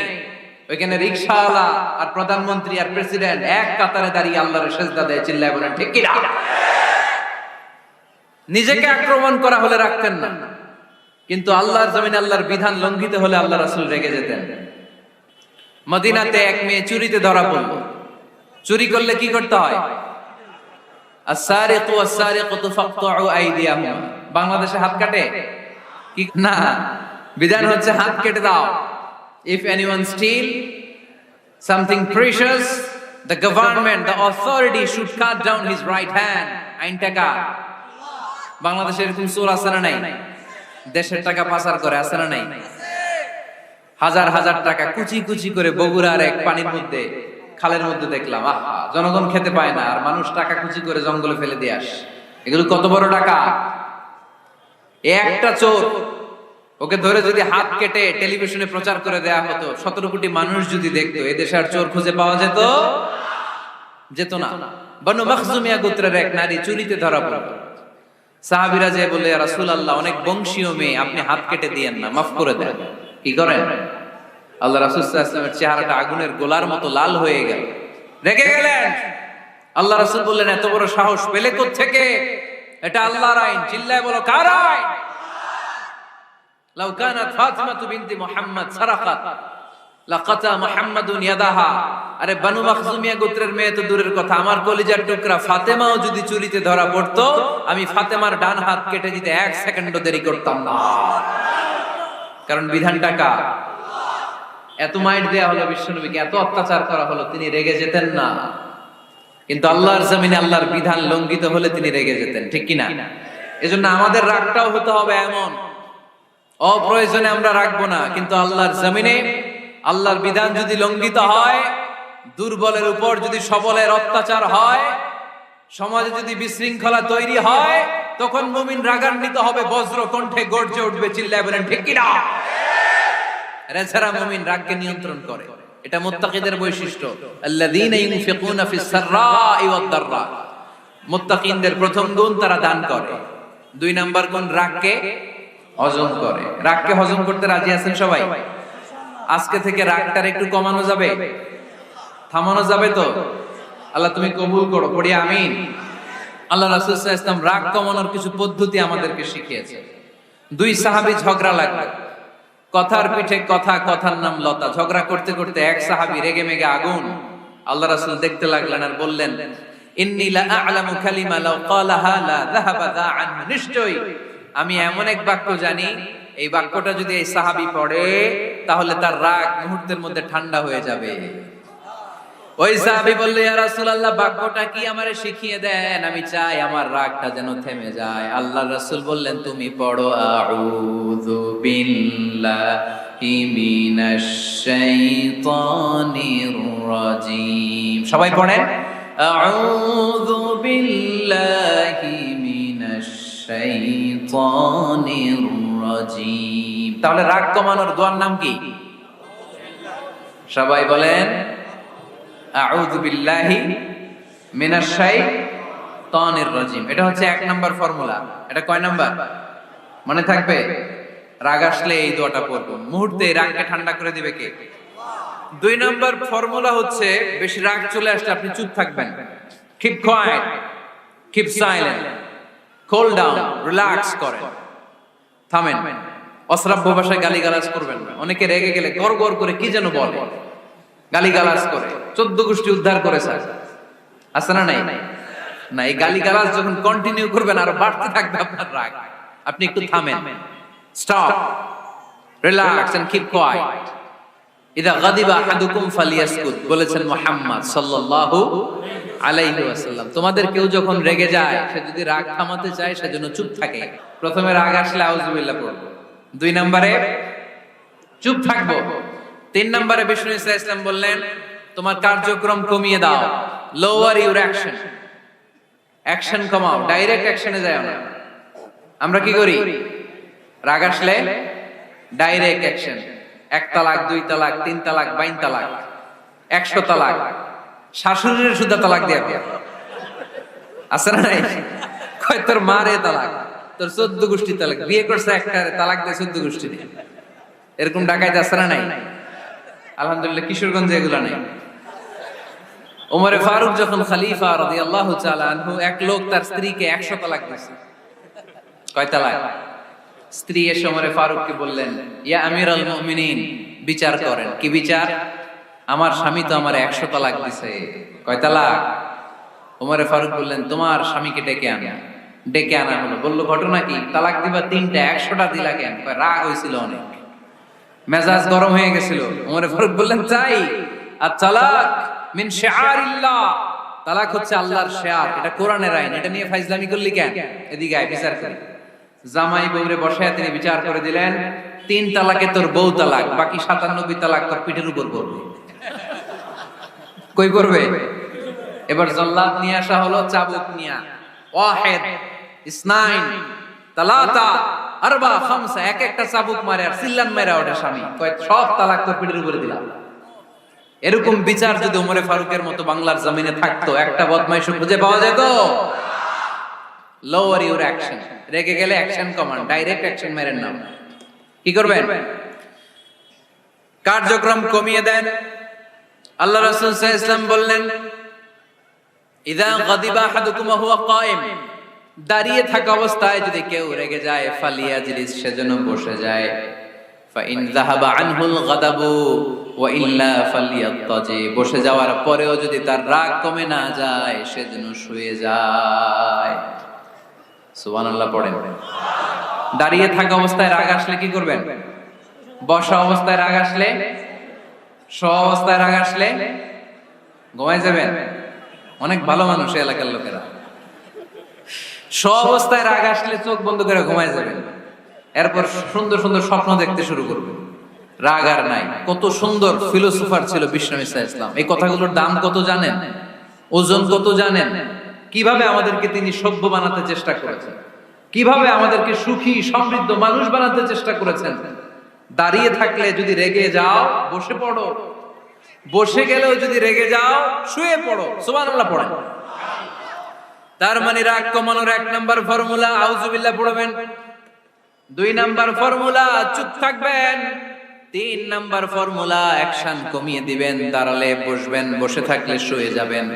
A: ওইখানে রিকশাওয়ালা আর প্রধানমন্ত্রী আর প্রেসিডেন্ট এক কাতারে দাঁড়িয়ে আল্লাহর সেজদা দেয়। চিল্লায় বলেন ঠিক কি না? নিজেকে আক্রমণ করা হলে রাখতেন না, কিন্তু আল্লাহর জমিনে আল্লাহর বিধান লঙ্ঘিত হলে আল্লাহ রাসূল রেগে যেতেন। মদিনাতে এক মেয়ে চুরিতে ধরা পড়ল। চুরি করলে কি করতে হয়? আস-সারিকু ওয়াস-সারিকাতু ফাকতাউ আইদিয়াহুমা। বাংলাদেশে হাত কাটে কি না? বিধান হচ্ছে হাত কেটে দাও। If anyone steal something precious, the government, the authority should cut down his right hand. আইন টাকা। বাংলাদেশে এরকম চোর আছে না নাই? দেশের টাকা পাচার করে, আছে না নাই? হাজার হাজার টাকা কুচি কুচি করে বগুড়ার এক পানির মধ্যে, খালের মধ্যে দেখলাম। আহা, জনগণ খেতে পায় না, আর মানুষ টাকা কুচি করে জঙ্গলে ফেলে দিয়ে আসে। এগুলো কত বড় টাকা! একটা চোর, ওকে ধরে যদি হাত কেটে টেলিভিশনে প্রচার করে দেয়া হতো, 17 কোটি মানুষ যদি দেখতো, এই দেশে আর চোর খুঁজে পাওয়া যেত না। বনু মখজুমিয়া গোত্রের এক নারী চুরিতে ধরা পড়ল। সাহাবীরা যে বলে, ইয়া রাসূলুল্লাহ, অনেক বংশীয় মেয়ে, আপনি হাত কেটে দিয়েন না, মাফ করে দেন। কি করেন? আল্লাহ রাসূল সাল্লাল্লাহু আলাইহি ওয়াসাল্লামের চেহারাটা আগুনের গোলার মতো লাল হয়ে গেল, রেগে গেলেন। আল্লাহ রাসূল বললেন, এত বড় সাহস পেলে কোত্থেকে? এটা আল্লাহর আইন। চিল্লায় বলো, কার আইন? লাউ কানাত ফাতিমাতু বিনতি মুহাম্মদ সারাকাত লাকাতা মুহাম্মাদুন ইয়াদাহা। আরে বনু মখজুমিয়া গোত্রের মেয়ে তো দূরের কথা, আমার কলিজার টুকরা ফাতেমাও যদি চুরিতে ধরা পড়তো, আমি ফাতেমার ডান হাত কেটে দিতে 1 সেকেন্ডও দেরি করতাম না। কারণ বিধানটা কার? এত মাইট দেয়া হলো বিশ্বনবীকে, এত অত্যাচার করা হলো, তিনি রেগে যেতেন না। কিন্তু আল্লাহর জমিনে আল্লাহর বিধান লঙ্ঘিত হলে তিনি রেগে যেতেন। ঠিক কি না? এজন্য আমাদের রাগটাও হতে হবে এমন অপ্রয়োজনে আমরা রাখবো না, কিন্তু আল্লাহর জমিনে আল্লাহর বিধান যদি লঙ্ঘিত হয়, দুর্বলের উপর যদি সবলের অত্যাচার হয়, সমাজে যদি বিশৃঙ্খলা তৈরি হয়, তখন মুমিন রাগান্বিত হবে, বজ্র কণ্ঠে গর্জে উঠবে, চিল্লায় বলেন ঠিক কিনা। এছাড়া মুমিন রাগকে নিয়ন্ত্রণ করে। এটা মুত্তাকিদের বৈশিষ্ট্য। আল্লাযীনা ইউনফিকুনা ফিস সাররাই ওয়াদ দাররা। মুত্তাকিনদের প্রথম গুণ, তারা দান করে। 2 নাম্বার গুণ, রাগকে হজম করে। রাগকে হজম করতে রাজি আছেন সবাই? আজকে থেকে রাগটার একটু কমানো যাবে, থামানো যাবে তো? আল্লাহ তুমি কবুল করো, পড়ি আমিন। আল্লাহ রাসূল সাল্লাল্লাহু আলাইহি ওয়াসাল্লাম রাগ কমানোর কিছু পদ্ধতি আমাদেরকে শিখিয়েছে। 2 সাহাবী ঝগড়া লাগলো, কথার পিঠে কথা, কথার নাম লতা। ঝগড়া করতে করতে এক সাহাবী রেগে মেগে আগুন। আল্লাহ রাসূল দেখতে লাগলেন আর বললেন, ইন্নী লা আ'লামু কালিমা লাউ ক্বালাহা লা যাহাবা যা আনহু। নিশ্চয়ই আমি এমন এক বাক্য জানি, এই বাক্যটা যদি এই সাহাবী পড়ে তাহলে তার রাগ মুহূর্তের মধ্যে ঠান্ডা হয়ে যাবে। ওই সাহাবী বলল, ইয়া রাসূলুল্লাহ, বাক্যটা কি আমারে শিখিয়ে দেন, আমি চাই আমার রাগটা যেন থেমে যায়। আল্লাহর রাসূল বললেন, তুমি পড়ো আউযু বিল্লাহি মিনাশ শাইতানির রাজীম। সবাই পড়েন, আউযু বিল্লাহি মিনাশ শাইতানির রাজীম। তাহলে রাগ কমানোর দোয়ার নাম কি? সবাই বলেন, আউযু বিল্লাহি মিনাশ শাইতানির রাজীম। এটা হচ্ছে 1 নাম্বার ফর্মুলা। এটা কয় নাম্বার মনে থাকবে? রাগ আসলে এই দোয়াটা পড়বো, মুহূর্তে রাগকে ঠান্ডা করে দিবে কে? 2 নাম্বার ফর্মুলা হচ্ছে, বেশি রাগ চলে আসলে আপনি চুপ থাকবেন। Keep coed, keep silent, cool down, relax করেন, থামেন। অশ্রাব্য ভাষায় গালিগালাজ করবেন না। অনেকে রেগে গেলে গড় গড় করে কি যেন বলে, গালিগালাজ করে, 14 গোষ্ঠী উদ্ধার করেছে, আছে না নাই? না, এই গালিগালাজ যখন কন্টিনিউ করবেন আরো বাড়তে থাকবে আপনার রাগ। আপনি একটু থামেন, stop, relax and keep quiet. ইদা গাদিবা আহাদুকুম ফালিয়াসকুত, বলেছেন মুহাম্মদ সাল্লাল্লাহু আলাইহি ওয়াসাল্লাম। তোমাদের কেউ যখন রেগে যায়, সে যদি রাগ থামাতে চায় সেজন্য চুপ থাকে। প্রথমে রাগ আসলে আউযুবিল্লাহ পড়বো, 2 নম্বরে চুপ থাকবো, 3 নম্বরে বিষ্ণু ইসলাম বললেন, তোমার কার্যক্রম কমিয়ে দাও, লোয়ার ইউর অ্যাকশন, অ্যাকশন কমাও, ডাইরেক্ট অ্যাকশনে যাও না। আমরা কি করি? রাগ আসলে ডাইরেক্ট অ্যাকশন, 1 তালাক, 2 তালাক, 3 তালাক, 22 তালাক, 100 তালাক, শাশুড়ির সুদ্ধা তালাক দিয়ে আছে না নাই? কয় তোর মারে তালাক, তোর 14 গোষ্ঠী তালাক, বিয়ে করছে একটা তালাক দিয়ে 14 গোষ্ঠী দিয়ে। এরকম ডাকাইতে আছে না নাই? আলহামদুলিল্লাহ কিশোরগঞ্জে এগুলা নাই। ওমরে ফারুক যখন খলিফা রাদিয়াল্লাহু তাআলা আনহু, এক লোক তার স্ত্রীকে 100 তালাক দিয়েছে। কয় তালাক? স্ত্রী এসে ওমরে ফারুককে বললেন, ইয়া আমিরাল মুমিনিন, বিচার করেন। কি বিচার? আমার স্বামী তো আমার 100 তালাক দিছে। কয় তালাক? ওমরে ফারুক বললেন, তোমার স্বামীকে ডেকে আনা। ডেকে আনা হলো। বলল, ঘটনা কি? তালাক দিবা 3টা, 100টা দিলা কেন? রাগ হয়েছিল অনেক, মেজাজ গরম হয়ে গেছিল। ওমরে ফারুক বললেন, চাই আর তালাক মিন শিআরিল্লাহ, তালাক হচ্ছে আল্লাহর শিআর, এটা কোরআনের আইন, এটা নিয়ে ফাইজলামি করলি কেন? এদিকে আয়, বিচার করি। জামাই বউরে বসায় তিনি বিচার করে দিলেন, 3 তালাকে তোর বউ তালাক, বাকি 97 তালাক তোর পিঠের উপর পড়বে। কই পড়বে? এবার জল্লাদ নিয়ে আসা হলো, চাবুক নিয়া, ওয়াহিদ, ইসনাইন, তালাতা, আরবা, খামসা, এক একটা চাবুক মারে আর সিল্লান মেরা ওটা স্বামী। কয় সব তালাক তোর পিঠের উপরে দিলাম। এরকম বিচার যদি ওমরে ফারুকের মতো বাংলার জমিনে থাকতো, একটা বদমাইশ খুঁজে পাওয়া যেত? লোয়ার ইউর অ্যাকশন, রেগে গেলে অ্যাকশন কমান্ড, ডাইরেক্ট অ্যাকশন মেরেন না। কি করবেন? কার্যক্রম কমিয়ে দেন। আল্লাহ রাসূল সাল্লাল্লাহু আলাইহি ওয়াসাল্লাম বললেন, ইযা গাদিবা আহাদুকুম ওয়া হুয়া কায়েম, দাঁড়িয়ে থাকা অবস্থায় যদি কেউ রেগে যায়, ফালিয়াজলিস, সেজন্য বসে যায়। ফাইন যাহাবা আনহুল গাদাবু ওয়া ইল্লা ফালিয়াত্তাজি, বসে যাওয়ার পরেও যদি তার রাগ কমে না যায়, সেজন্য শুয়ে যায়। সুবহানাল্লাহ পড়েন। দাঁড়িয়ে থাকা অবস্থায় রাগ আসলে কি করবেন? বসা অবস্থায় রাগ আসলে, শোয়া অবস্থায় রাগ আসলে ঘুমায় যাবেন। অনেক ভালো মানুষ এলাকার লোকেরা। শোয়া অবস্থায় রাগ আসলে চোখ বন্ধ করে ঘুমায় যাবেন। এরপর সুন্দর সুন্দর স্বপ্ন দেখতে শুরু করবে, রাগ আর নাই। কত সুন্দর ফিলোসোফার ছিল বিষ্ণু ঈসা ইসলাম। এই কথাগুলোর দাম কত জানেন? ওজন কত জানেন? কিভাবে আমাদেরকে তিনি সভ্য বানাতে চেষ্টা করেছেন, কিভাবে আমাদেরকে সুখী সমৃদ্ধ মানুষ বানাতে চেষ্টা করেছেন। দাঁড়িয়ে থাকলে যদি রেগে যাও বসে পড়ো, বসে গেলেও যদি রেগে যাও শুয়ে পড়ো, সুবহানাল্লাহ পড়েন। তার মানে রাগ কমানোর 1 নাম্বার ফর্মুলা আউযুবিল্লাহ পড়বেন, 2 নাম্বার ফর্মুলা চুপ থাকবেন, 3 নাম্বার ফর্মুলা অ্যাকশন কমিয়ে দিবেন, দাঁড়ালে বসবেন, বসে থাকলে শুয়ে যাবেন।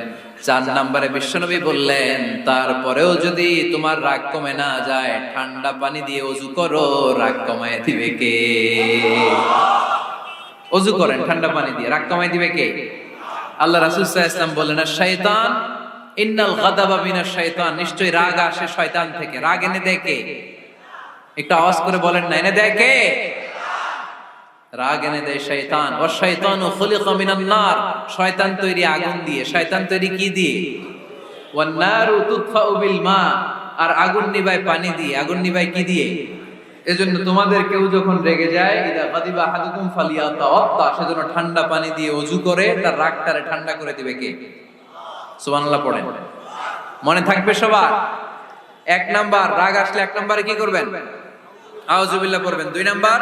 A: 4 নাম্বারে বিশ্বনবী বললেন তারপরেও যদি তোমার রাগ কমে না যায় ঠান্ডা পানি দিয়ে ওযু করো, রাগ কমায় দিবে কে? ওযু করেন ঠান্ডা পানি দিয়ে, রাগ কমায় দিবে কে? আল্লাহ রাসূল সাল্লাল্লাহু আলাইহি ওয়াসাল্লাম বলেন শয়তান ইন্নাল গাদাবা মিনাশ শাইতান, নিশ্চয়ই রাগ আসে শয়তান থেকে। রাগ এনে দেয় কে? একটু আওয়াজ করে বলেন না, এনে দেয় কে? রাগ এনে দেয় শয়তান। ওয়া শাইতানু খুলিকা মিনান নার, শয়তান তৈরি আগুন দিয়ে। শয়তান তৈরি কি দিয়ে? ওয়ান নারু তুতফাউ বিল মা, আর আগুন নিভায় পানি দিয়ে। আগুন নিভায় কি দিয়ে? এজন্য তোমাদের কেউ যখন রেগে যায়, ইদা গাদিবা আহাদুকুম ফালিয়াতাওয়াত্তা, সেজন্য ঠান্ডা পানি দিয়ে ওযু করে তার রাগটারে ঠান্ডা করে দিবে কে? সুবহানাল্লাহ পড়েন। মনে থাকবে সবার? 1 নাম্বার রাগ আসলে 1 নাম্বারে কি করবেন? আউযুবিল্লাহ পড়বেন। 2 নাম্বার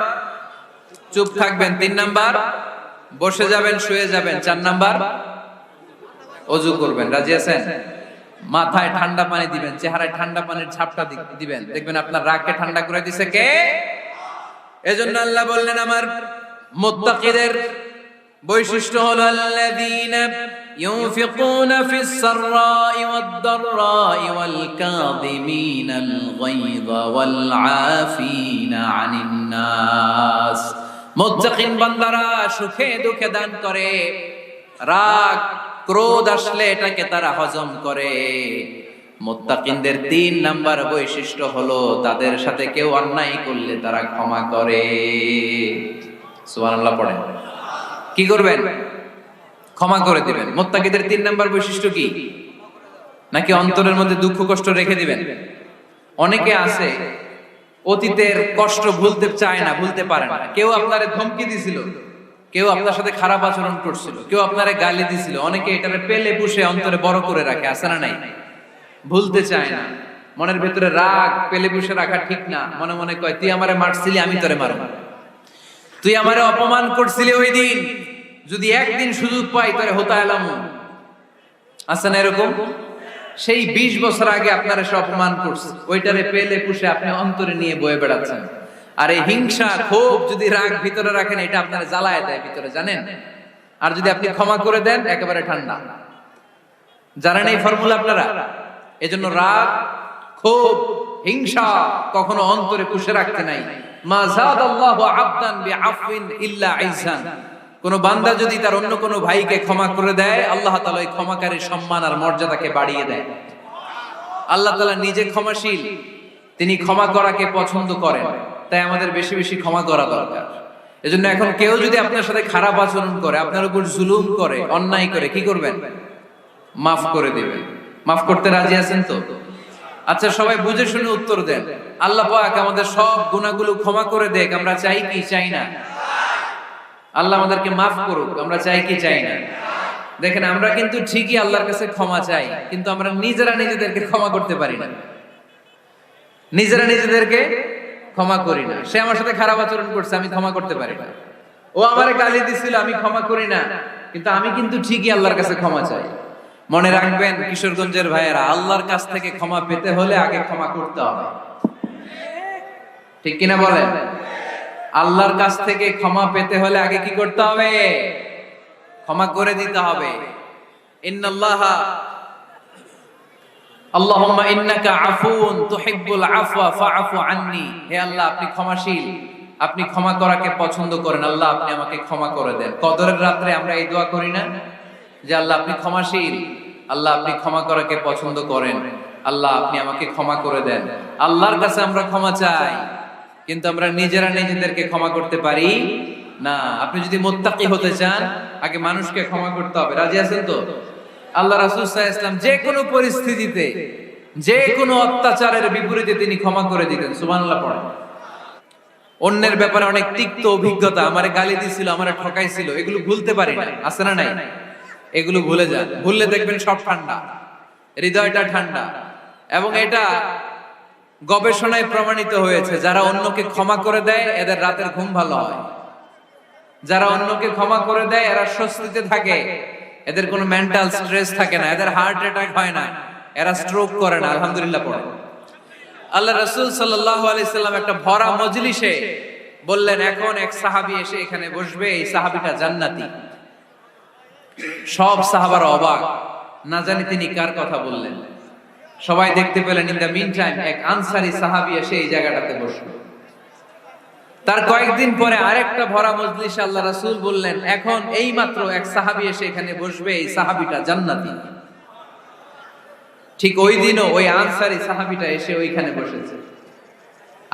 A: চুপ থাকবেন। 3 নাম্বার বসে যাবেন, শুয়ে যাবেন। 4 নাম্বার ওযু করবেন। রাজি আছেন? মাথায় ঠান্ডা পানি দিবেন, চেহারায় ঠান্ডা পানির ঝাপটা দিবেন, দেখবেন আপনার রাগকে ঠান্ডা করে দিছে কে? এজন্য আল্লাহ বললেন আমার মুত্তাকিদের বৈশিষ্ট্য হলো আল্লাযীনা ইউনফিকুনা ফিস সাররাই ওয়াদ দাররাই ওয়াল কাযিমিনাল গায়যা ওয়াল আফিনা আনিন নাস। মুত্তাকিন বান্দারা সুখে দুঃখে দান করে, রাগ ক্রোধ আসলে এটাকে তারা হজম করে। মুত্তাকিনদের 3 নাম্বার বৈশিষ্ট্য হলো তাদের সাথে কেউ অন্যায় করলে তারা ক্ষমা করে। সুবহানাল্লাহ পড়েন। কি করবেন? ক্ষমা করে দিবেন। মুত্তাকিদের 3 নাম্বার বৈশিষ্ট্য কি? নাকি অন্তরের মধ্যে দুঃখ কষ্ট রেখে দিবেন? অনেকে আছে অতীতের কষ্ট ভুলতে চায় না, ভুলতে পারে না। কেউ আপনারে ধমকি দিছিল, কেউ আপনার সাথে খারাপ আচরণ করছিল, কেউ আপনারে গালি দিছিল, অনেকে এটারে পেলে পুষে অন্তরে বড় করে রাখে, আছে না নাই? ভুলতে চায় না। মনের ভেতরে রাগ পেলে পুষে রাখা ঠিক না। মনে মনে কয় তুই আমারে মারছিলি, আমি তোরে মারব। তুই আমারে অপমান করছিলি ওই দিন, যদি একদিন সুযোগ পাই তোরে হতা এলাম। আছে না এরকম? সেই 20 বছর আগে আপনারা সে অপমান করছে, ওইটারে পেলে পুষে আপনি অন্তরে নিয়ে বয়ে বেড়াচ্ছেন। আর এই হিংসা ক্ষোভ যদি রাগ ভিতরে রাখেন, এটা আপনারা জ্বালায় দেয় ভিতরে, জানেন? আর যদি আপনি ক্ষমা করে দেন একেবারে ঠান্ডা। জানেন এই ফর্মুলা আপনারা? এজন্য রাগ ক্ষোভ হিংসা কখনো অন্তরে পুষে রাখতে নাই। মা যাদাল্লাহু আবদান বিআফওয়িন ইল্লা ইযান, কোন বান্দা যদি তার অন্য কোন ভাইকে ক্ষমা করে দেয়, আল্লাহ তাআলা ওই ক্ষমাকারীর সম্মান আর মর্যাদাকে বাড়িয়ে দেয়। আল্লাহ তাআলা নিজে ক্ষমাশীল, তিনি ক্ষমা করাকে পছন্দ করেন। তাই আমাদের বেশি বেশি ক্ষমা করা দরকার। এজন্য এখন কেউ যদি আপনার সাথে খারাপ আচরণ করে, আপনার উপর জুলুম করে, অন্যায় করে, কি করবেন? মাফ করে দিবেন। মাফ করতে রাজি আছেন তো? আচ্ছা সবাই বুঝে শুনে উত্তর দেন। আল্লাহ পাক আমাদের সব গুনাহগুলো ক্ষমা করে দেখ, আমরা চাই কি চাই না? আল্লাহ আমাদেরকে মাফ করুক, আমরা চাই কি চাই না? দেখেন আমরা কিন্তু ঠিকই আল্লাহর কাছে ক্ষমা চাই, কিন্তু আমরা নিজেরা নিজেদেরকে ক্ষমা করতে পারি না। নিজেরা নিজেদেরকে ক্ষমা করি না। সে আমার সাথে খারাপ আচরণ করছে, আমি ক্ষমা করতে পারি না। ও আমারে গালি দিছিল, আমি ক্ষমা করি না, কিন্তু আমি কিন্তু ঠিকই আল্লাহর কাছে ক্ষমা চাই। মনে রাখবেন কিশোরগঞ্জের ভাইয়েরা, আল্লাহর কাছ থেকে ক্ষমা পেতে হলে আগে ক্ষমা করতে হবে। ঠিক কিনা বলেন? আল্লাহর কাছ থেকে ক্ষমা পেতে হলে আগে কি করতে হবে? ক্ষমা করে দিতে হবে। ইন্নাল্লাহা আল্লাহুম্মা ইন্নাকা আফুন তুহিব্বুল আফওয়া ফাআফু আন্নি। হে আল্লাহ, আপনি ক্ষমাশীল, আপনি ক্ষমা করাকে পছন্দ করেন। আল্লাহ আপনি আমাকে ক্ষমা করে দেন। কদরের রাতে আমরা এই দোয়া করি না যে আল্লাহ আপনি ক্ষমাশীল, আল্লাহ আপনি ক্ষমা করাকে পছন্দ করেন, আল্লাহ আপনি আমাকে ক্ষমা করে দেন। আল্লাহর কাছে আমরা ক্ষমা চাই, কিন্তু আমরা নিজেরা নিজেদেরকে ক্ষমা করতে পারি না। আপনি যদি মুত্তাকি হতে চান, আগে মানুষকে ক্ষমা করতে হবে। রাজি আছেন তো? আল্লাহ রাসূল সাল্লাল্লাহু আলাইহি ওয়াসাল্লাম যে কোনো পরিস্থিতিতে, যে কোনো অত্যাচারের বিপরীতে তিনি ক্ষমা করে দিতেন। সুবহানাল্লাহ পড়েন। অন্যের ব্যাপারে অনেক তিক্ত অভিজ্ঞতা, আমারে গালি দিছিল, আমারে ঠকাইছিল, এগুলো ভুলতে পারি না, আছে না নাই? এগুলো ভুলে যান, ভুললে দেখবেন সব ঠান্ডা, হৃদয়টা ঠান্ডা। এবং এটা গবেষণায় প্রমাণিত হয়েছে, যারা অন্যকে ক্ষমা করে দেয় এদের রাতের ঘুম ভালো হয়। যারা অন্যকে ক্ষমা করে দেয় এরা স্বস্তিতে থাকে, এদের কোনো মেন্টাল স্ট্রেস থাকে না, এদের হার্ট অ্যাটাক হয় না, এরা স্ট্রোক করে না। আলহামদুলিল্লাহ পড়ে। আল্লাহ রাসূল সাল্লাল্লাহু আলাইহি সাল্লাম একটা ভরা মজলিসে বললেন, এখন এক সাহাবী এসে এখানে বসবে, এই সাহাবীটা জান্নাতি। সব সাহাবারা অবাক, না জানি তিনি কার কথা বললেন। সবাই দেখতে পেলেন ইন দ্য মিন টাইম এক আনসারী সাহাবী এসে এই জায়গাটাতে বসলো। তার কয়েকদিন পরে আরেকটা ভরা মজলিসে আল্লাহ রাসূল বললেন, এখন এই মাত্র এক সাহাবী এসে এখানে বসবে, এই সাহাবীটা জান্নাতি। ঠিক ওই দিনও ওই আনসারী সাহাবীটা এসে ওইখানে বসেছে।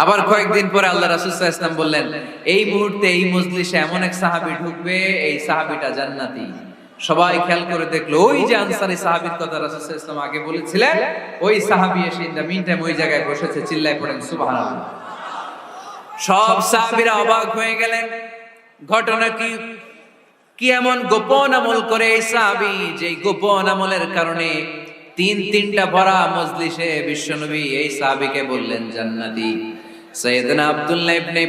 A: আবার কয়েকদিন পরে আল্লাহ রাসূল সাল্লাল্লাহু আলাইহি ওয়াসাল্লাম বললেন, এই মুহূর্তে এই মজলিসে এমন এক সাহাবী ঢুকবে, এই সাহাবীটা জান্নাতি। সবাই খেয়াল করে দেখলো, ওই যে আনসারী সাহাবীর কথা রাসূল সাল্লাল্লাহু আলাইহি ওয়াসাল্লাম আগে বলেছিলেন, ওই সাহাবী এসে ইন দ্য মিন টাইম ওই জায়গায় বসেছে। চিল্লায় পড়েন সুবহানাল্লাহ। সব সাহাবীরা অবাক হয়ে গেলেন, ঘটনা কি? কি এমন গোপন আমল করে এই সাহাবী, যে গোপন আমলের কারণে তিনটা ভরা মজলিসে বিশ্বনবী এই সাহাবীকে বললেন জান্নাতি। সাইয়েদনা আব্দুল্লাহ ইবনে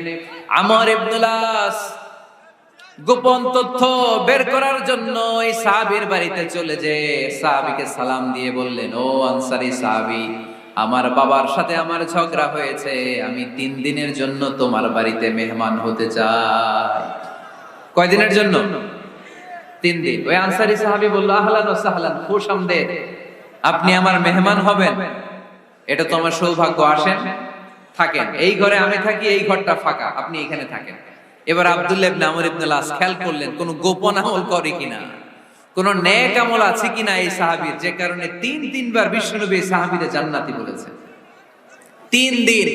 A: আমর ইবনুল আস গোপন তথ্য বের করার জন্য এই সাহাবীর বাড়িতে চলে যে সাহাবীকে সালাম দিয়ে বললেন, ও আনসারী সাহাবী, আমার বাবার সাথে আমার ঝগড়া হয়েছে, আমি 3 দিনের জন্য তোমার বাড়িতে মেহমান হতে চাই। কয়দিনের জন্য? 3 দিন। ওই আনসারী সাহাবী বলল, আহলান ওয়া সাহলান, খুশ আমদেদ, আপনি আমার মেহমান হবেন, এটা তো আমার সৌভাগ্য, আসেন থাকেন, এই ঘরে আমি থাকি, এই ঘরটা ফাঁকা, আপনি এখানে থাকেন। এবার আব্দুল্লাহ ইবনে আমর ইবনুল আস খেয়াল করলেন কোন গোপন আমল করে কিনা, কোন নেক আমল আছে কিনা এই সাহাবীর, যে কারণে 3বার বিশ্বনবী এই সাহাবীকে জান্নাতি বলেছে। 3 দিন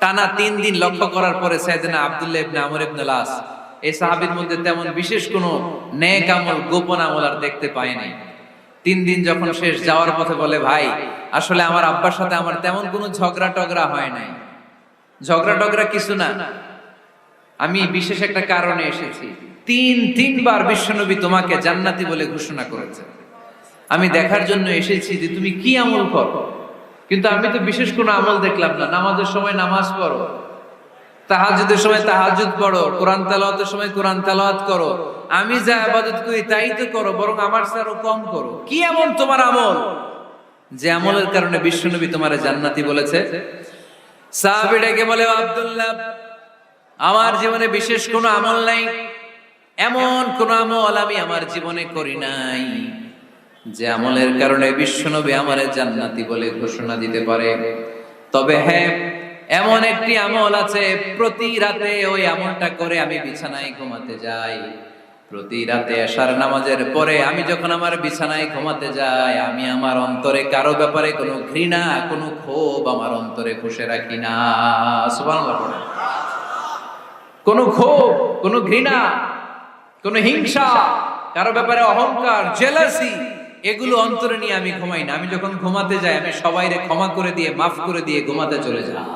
A: টানা 3 দিন লক্ষ্য করার পরে সাইয়েদনা আব্দুল্লাহ ইবনে আমর ইবনুল আস এই সাহাবীর মধ্যে তেমন বিশেষ কোনো নেক আমল, গোপন আমল আর দেখতে পায় নাই। 3 দিন যখন শেষ, যাওয়ার পথে বলে, ভাই আসলে আমার আব্বার সাথে আমার তেমন কোনো ঝগড়া টগড়া হয় নাই, ঝগড়া টগড়া কিছু না, আমি বিশেষ একটা কারণে এসেছি। 3বার বিশ্বনবী তোমাকে জান্নাতি বলে ঘোষণা করেছে, আমি দেখার জন্য এসেছি যে তুমি কি আমল করো, কিন্তু আমি তো বিশেষ কোনো আমল দেখলাম না। নামাজের সময় নামাজ পড়ো, তাহাজ্জুদের সময় তাহাজ্জুদ পড়ো, কোরআন তেলাওয়াতের সময় কোরআন তেলাওয়াত করো, আমি যা ইবাদত করি তাই তো করো, বরং আমার চেয়ে আরো কম করো। কি এমন তোমার আমল যে আমলের কারণে বিশ্বনবী তোমারে জান্নাতি বলেছে? সাহাবীটাকে বলে, আব্দুল্লাহ, আমার জীবনে বিশেষ কোনো আমল নাই, এমন কোন আমল আমি আমার জীবনে করি নাই যে আমলের কারণে বিশ্বনবী আমারে জান্নাতি বলে ঘোষণা দিতে পারে। তবে হ্যাঁ, এমন একটি আমল আছে, প্রতি রাতে ওই আমলটা করে আমি বিছানায় ঘুমাতে যাই। প্রতি রাতে এশার নামাজের পরে আমি যখন আমার বিছানায় ঘুমাতে যাই, আমি আমার অন্তরে কারো ব্যাপারে কোনো ঘৃণা, কোনো ক্ষোভ আমার অন্তরে পুষে রাখি না। সুবহানাল্লাহ পড়ে। কোনো ক্ষোভ, কোনো ঘৃণা, কোনো হিংসা, কারো ব্যাপারে অহংকার, জেলাসি, এগুলো অন্তরে নিয়ে আমি ঘুমাই না। আমি যখন ঘুমাতে যাই, আমি সবাইরে ক্ষমা করে দিয়ে, মাফ করে দিয়ে ঘুমাতে চলে যাই।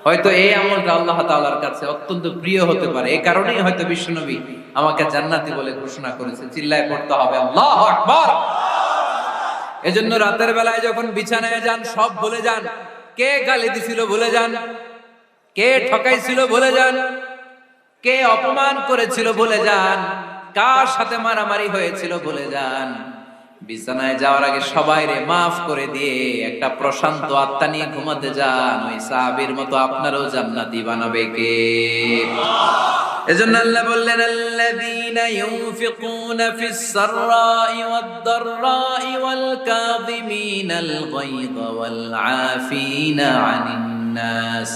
A: হয়তো এই আমলটা আল্লাহ তাআলার কাছে অত্যন্ত প্রিয় হতে পারে, এই কারণেই হয়তো বিশ্বনবী আমাকে জান্নাতি বলে ঘোষণা করেছে। চিল্লায় পড়তে হবে আল্লাহু আকবার। এজন্য রাতের বেলায় যখন বিছানায় যান, সব ভুলে যান। কে গালি দিছিল ভুলে যান, কে ঠকাইছিল ভুলে যান, কে অপমান করেছিল ভুলে যান, কার সাথে মারামারি হয়েছিল ভুলে যান। বিছানায় যাওয়ার আগে সবাইরে মাফ করে দিয়ে একটা প্রশান্ত আত্মা নিয়ে ঘুমাতে যান। ওই সাহাবীর মতো আপনারও জান্নাতি বানাবে কে? এজন্য আল্লাহ বললেন, আল্লাযীনা ইউনফিকুনা ফিস সাররাই ওয়াদ দাররাই ওয়াল কাযিমিনাল গায়যা ওয়াল আফিনা আনিন নাস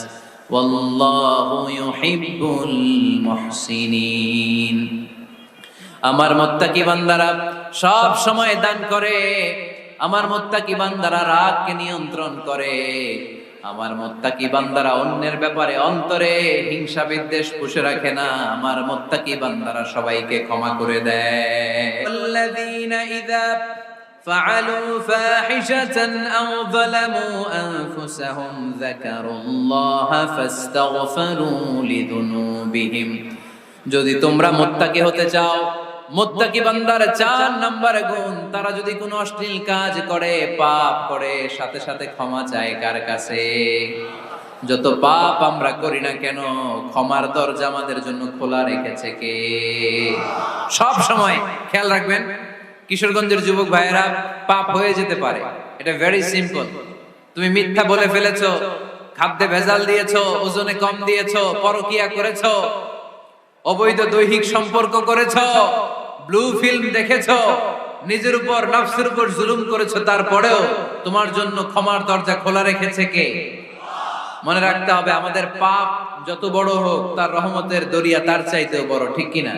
A: ওয়াল্লাহু ইউহিব্বুল মুহসিনিন। আমার মুত্তাকি বান্দারা সব সময় দান করে, আমার মুত্তাকি বান্দারা রাগকে নিয়ন্ত্রণ করে, আমার মুত্তাকি বান্দারা অন্যের ব্যাপারে অন্তরে হিংসা বিদ্বেষ পুষে রাখে না, আমার মুত্তাকি বান্দারা সবাইকে ক্ষমা করে দেয়। আল্লাযীনা ইযা فعلوا فاحشة أو ظلموا أنفسهم ذكروا الله فاستغفروا لذنوبهم যদি তোমরা মুত্তাকি হতে চাও, মুত্তাকি বান্দার 4 নম্বর গুণ, তারা যদি কোনো অশ্লীল কাজ করে, পাপ করে, সাথে সাথে ক্ষমা চায় কার কাছে? যত পাপ আমরা করি না কেন, ক্ষমার দরজা আমাদের জন্য খোলা রেখেছে কে? সব সময় খেয়াল রাখবেন, কিশোরগঞ্জের যুবক ভাইয়েরা, পাপ হয়ে যেতে পারে, এটা ভেরি সিম্পল। তুমি মিথ্যা বলে ফেলেছো, খাদ্যে ভেজাল দিয়েছো, ওজনে কম দিয়েছো, পরকিয়া করেছো, অবৈধ দৈহিক সম্পর্ক করেছো, ব্লু ফিল্ম দেখেছো, নিজের উপর নফসের উপর জুলুম করেছো, তারপরেও তোমার জন্য ক্ষমার দরজা খোলা রেখেছে কে? মনে রাখতে হবে, আমাদের পাপ যত বড় হোক, তার রহমতের দরিয়া তার চাইতেও বড়, ঠিক কিনা?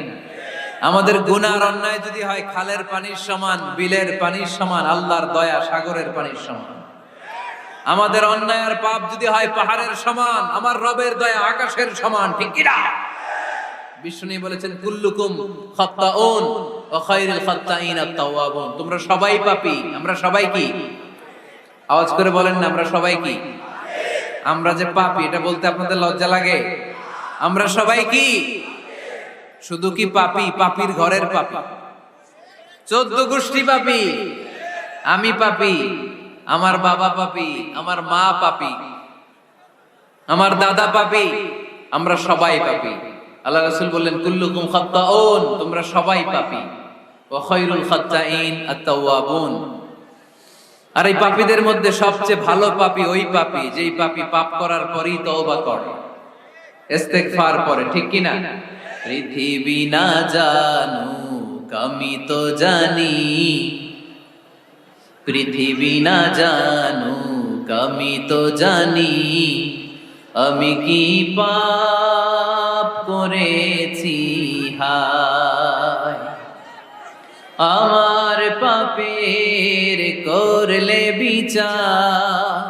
A: আমাদের গুনার অন্যায় যদি হয় খালের পানির সমান, বিলের পানির সমান, আল্লাহর দয়া সাগরের পানির সমান। আমাদের অন্যায় আর পাপ যদি হয় পাহাড়ের সমান, আমার রবের দয়া আকাশের সমান, ঠিক কিনা? বিষ্ণু বলেছেন, কুল্লুকুম খাত্তাউন ওয়া খায়রুল খাত্তাইন আত-তাওয়াবুন। তোমরা সবাই পাপী। আমরা সবাই কি? আওয়াজ করে বলেন না, আমরা সবাই কি? আমরা যে পাপী, এটা বলতে আপনাদের লজ্জা লাগে? আমরা সবাই কি? শুধু কি পাপী? পাপীর ঘরের পাপী, 14 গোষ্ঠী পাপী। আমি পাপী, আমার বাবা পাপী, আমার মা পাপী, আমার দাদা পাপী, আমরা সবাই পাপী। আল্লাহ রাসূল বললেন, কুল্লুকুম খাত্তাউন, তোমরা সবাই পাপী, ওয়া খায়রুল খাত্তাইন আত-তাওয়াবুন। আর এই পাপীদের মধ্যে সবচেয়ে ভালো পাপী ওই পাপী যেই পাপী পাপ করার পরই তওবা করে, ইস্তেগফার করে, ঠিক কিনা? পৃথিবী না জানুক আমি তো জানি, পৃথিবী না জানুক আমি তো জানি, আমি কি পাপ করেছি হায়, আমার পাপের করলে বিচার,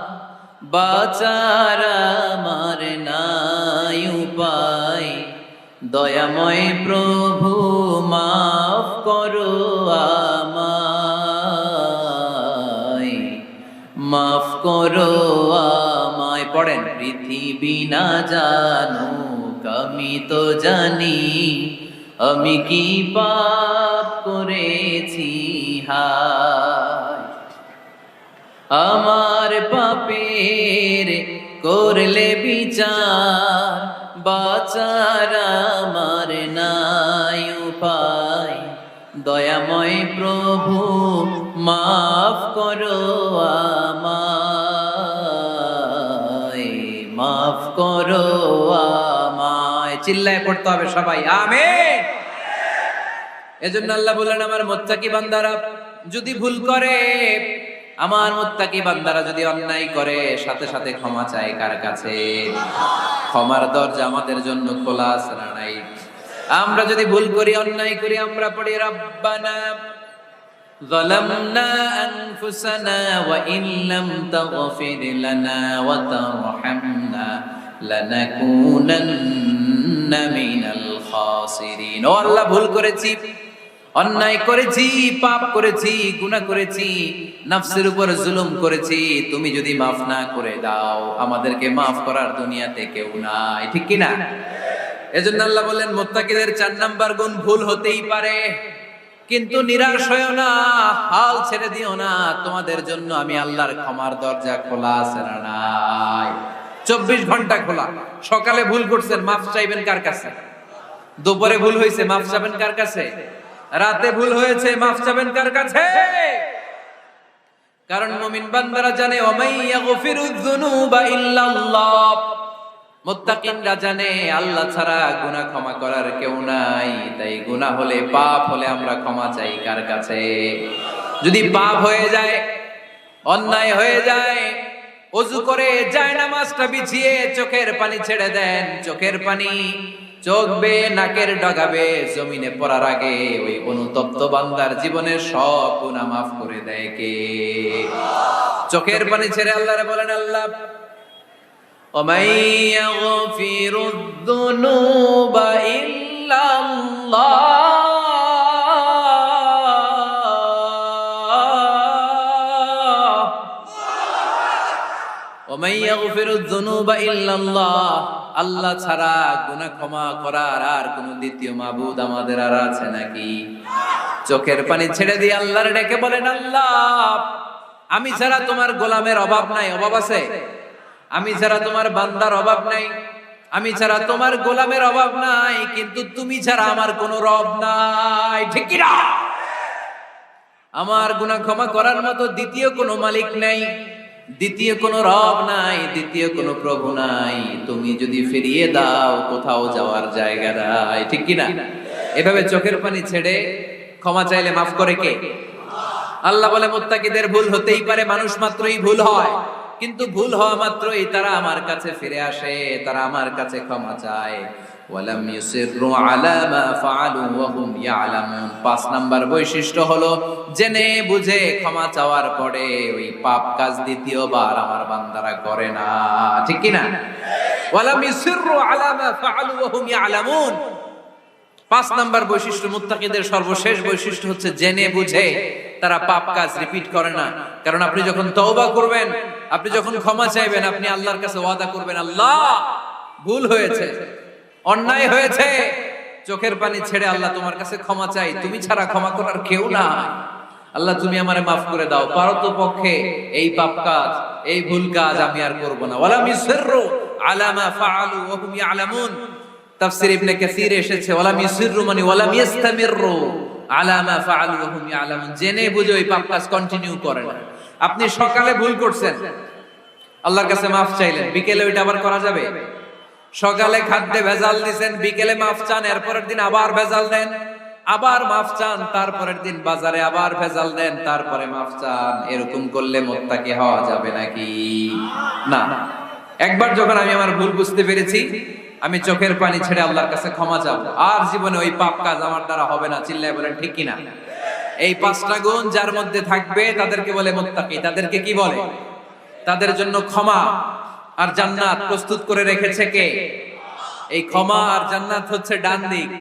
A: বাঁচার আমার নাই উপায়, দয়াময় প্রভু মাফ করো আমায়, মাফ করো আমায়। পড়েন, পৃথিবী না জানুক আমি তো জানি, আমি কি পাপ করেছি হায়, আমার পাপের করলে বিচার, বাঁচার আমার নাই উপায়, দয়াময় প্রভু মাফ করো আমায়, মাফ করো আমায়। চিল্লায় পড়তে হবে সবাই, আমিন। এজন্য আল্লাহ বললেন, আমার মুত্তাকি বান্দারা যদি ভুল করে, আমার মুত্তাকি বান্দারা যদি অন্যায় করে, সাথে সাথে ক্ষমা চায় কার কাছে? ক্ষমার দরজা আমাদের জন্য খোলা আছে না নাই? আমরা যদি ভুল করি, অন্যায় করি, আমরা পড়ি, রব্বানা যালামনা আনফুসানা ওয়া ইন লাম তাগফির লানা ওয়া তারহামনা লানাকুনান্না মিনাল খাসিরিন। ও আল্লাহ, ভুল করেছি, অন্যায় করেছি, পাপ করেছি, গুনাহ করেছি, নফসের উপর জুলুম করেছি, তুমি যদি মাফ না করে দাও, আমাদেরকে মাফ করার দুনিয়াতে কেউ নাই, ঠিক কি না? এজন্য আল্লাহ বললেন, মুত্তাকিদের 4 নাম্বার গুণ, ভুল হতেই পারে কিন্তু নিরাশ হয়ো না, হাল ছেড়ে দিও না, তোমাদের জন্য আমি আল্লাহর ক্ষমার দরজা খোলা আছে না নাই? 24 ঘন্টা খোলা। সকালে ভুল করছেন, মাফ চাইবেন কার কাছে? দুপুরে ভুল হয়েছে, মাফ চাইবেন কার কাছে? রাতে ভুল হয়েছে, মাফ চাবেন কার কাছে? কারণ মুমিন বান্দারা জানে, ওমাইয়া গফিরুয যুনুবা ইল্লাল্লাহ। মুত্তাকিনরা জানে, আল্লাহ ছাড়া গুনাহ ক্ষমা করার কেউ নাই। তাই গুনাহ হলে, পাপ হলে আমরা ক্ষমা চাই কার কাছে? যদি পাপ হয়ে যায়, অন্যায় হয়ে যায়, ওযু করে জায়নামাজটা বিছিয়ে চোখের পানি ছেড়ে দেন, চোখের পানি চোখ বেয়ে নাকের ডগাবে জমিনে পড়ার আগে ওই অনুতপ্ত বান্দার জীবনের সব গুনাহ মাফ করে দেয় কে? চোখের পানি ছেড়ে আল্লাহরে বলেন, আল্লাহ ওমাই ইয়াগফিরুয যুনুবা ইল্লাল্লাহ ওমাই ইয়াগফিরুয যুনুবা ইল্লাল্লাহ, আল্লাহ ছাড়া গুনাহ ক্ষমা করার আর কোন দ্বিতীয় মাবুদ আমাদের আর আছে নাকি? চোখের পানি ছেড়ে দিয়ে আল্লাহর ডেকে বলেন, আল্লাহ আমি ছাড়া তোমার গোলামের অভাব নাই, অভাব আছে? আমি ছাড়া তোমার বান্দার অভাব নাই, আমি ছাড়া তোমার গোলামের অভাব নাই, কিন্তু তুমি ছাড়া আমার কোনো রব নাই, ঠিক কি না? আমার গুনাহ ক্ষমা করার মতো দ্বিতীয় কোনো মালিক নাই, দ্বিতীয় কোনো রব নাই, দ্বিতীয় কোনো প্রভু নাই। তুমি যদি ফিরিয়ে দাও কোথাও যাওয়ার জায়গা নাই, ঠিক কি না? এভাবে চোখের পানি ছেড়ে ক্ষমা চাইলে মাফ করে কে? আল্লাহ বলে মুত্তাকিদের ভুল হতেই পারে, মানুষ মাত্রই ভুল হয়, কিন্তু ভুল হওয়া মাত্রই তারা আমার কাছে ফিরে আসে, তারা আমার কাছে ক্ষমা চায়। ওয়ালাম ইউসিররু আলা মা ফাআলু ওয়া হুম ইয়ালামুন। ৫ নাম্বার বৈশিষ্ট্য হলো জেনে বুঝে ক্ষমা চাওয়ার পরে ওই পাপ কাজ দ্বিতীয়বার আমার বান্দারা করে না, ঠিক কি না? ওয়ালাম ইউসিররু আলা মা ফাআলু ওয়া হুম ইয়ালামুন। ৫ নাম্বার বৈশিষ্ট্য, মুত্তাকিদের সর্বশেষ বৈশিষ্ট্য হচ্ছে জেনে বুঝে তারা পাপ কাজ রিপিট করে না। কারণ আপনি যখন তওবা করবেন, আপনি যখন ক্ষমা চাইবেন, আপনি আল্লাহর কাছে ওয়াদা করবেন, আল্লাহ ভুল হয়েছে, অন্যায় হয়েছে, চোখের পানি ছেড়ে আল্লাহ তোমার কাছে ক্ষমা চাই, তুমি ছাড়া ক্ষমা করার কেউ না, আল্লাহ তুমি আমারে মাফ করে দাও, পারতপক্ষে এই পাপ কাজ, এই ভুল কাজ আমি আর করব না। ওয়ালাম ইউসিররু আলা মা ফাআলু ওয়া হুম ইয়ালামুন। তাফসীর ইবনে কাসীর এসেছে ওয়ালাম ইউসিররু মানে ওয়ালাম ইস্তামিররু আলা মা ফাআলু ওয়া হুম ইয়ালামুন, জেনে বুঝে ওই পাপ কাজ কন্টিনিউ করে না। আপনি সকালে ভুল করছেন, আল্লাহর কাছে মাফ চাইলেন, বিকেলে ওইটা আবার করা যাবে? সকালে খাদ্যে ভেজাল দিবেন, বিকেলে মাফ চান, এরপরের দিন আবার ভেজাল দেন, আবার মাফ চান, তারপরের দিন বাজারে আবার ভেজাল দেন, তারপরে মাফ চান। এরকম করলে মুত্তাকি হওয়া যাবে নাকি? না। একবার যখন আমি আমার ভুল বুঝতে পেরেছি, আমি চোখের পানি ছেড়ে আল্লাহর কাছে ক্ষমা চাবো, আর জীবনে ওই পাপ কাজ আমার দ্বারা হবে না। চিল্লায় বলেন ঠিক কিনা? এই ৫টা গুণ যার মধ্যে থাকবে তাদেরকে বলে মুত্তাকি। তাদেরকে কি বলে? তাদের জন্য ক্ষমা আর জান্নাত প্রস্তুত করে রেখেছে কে? এই ক্ষমা আর জান্নাত হচ্ছে ডান দিক।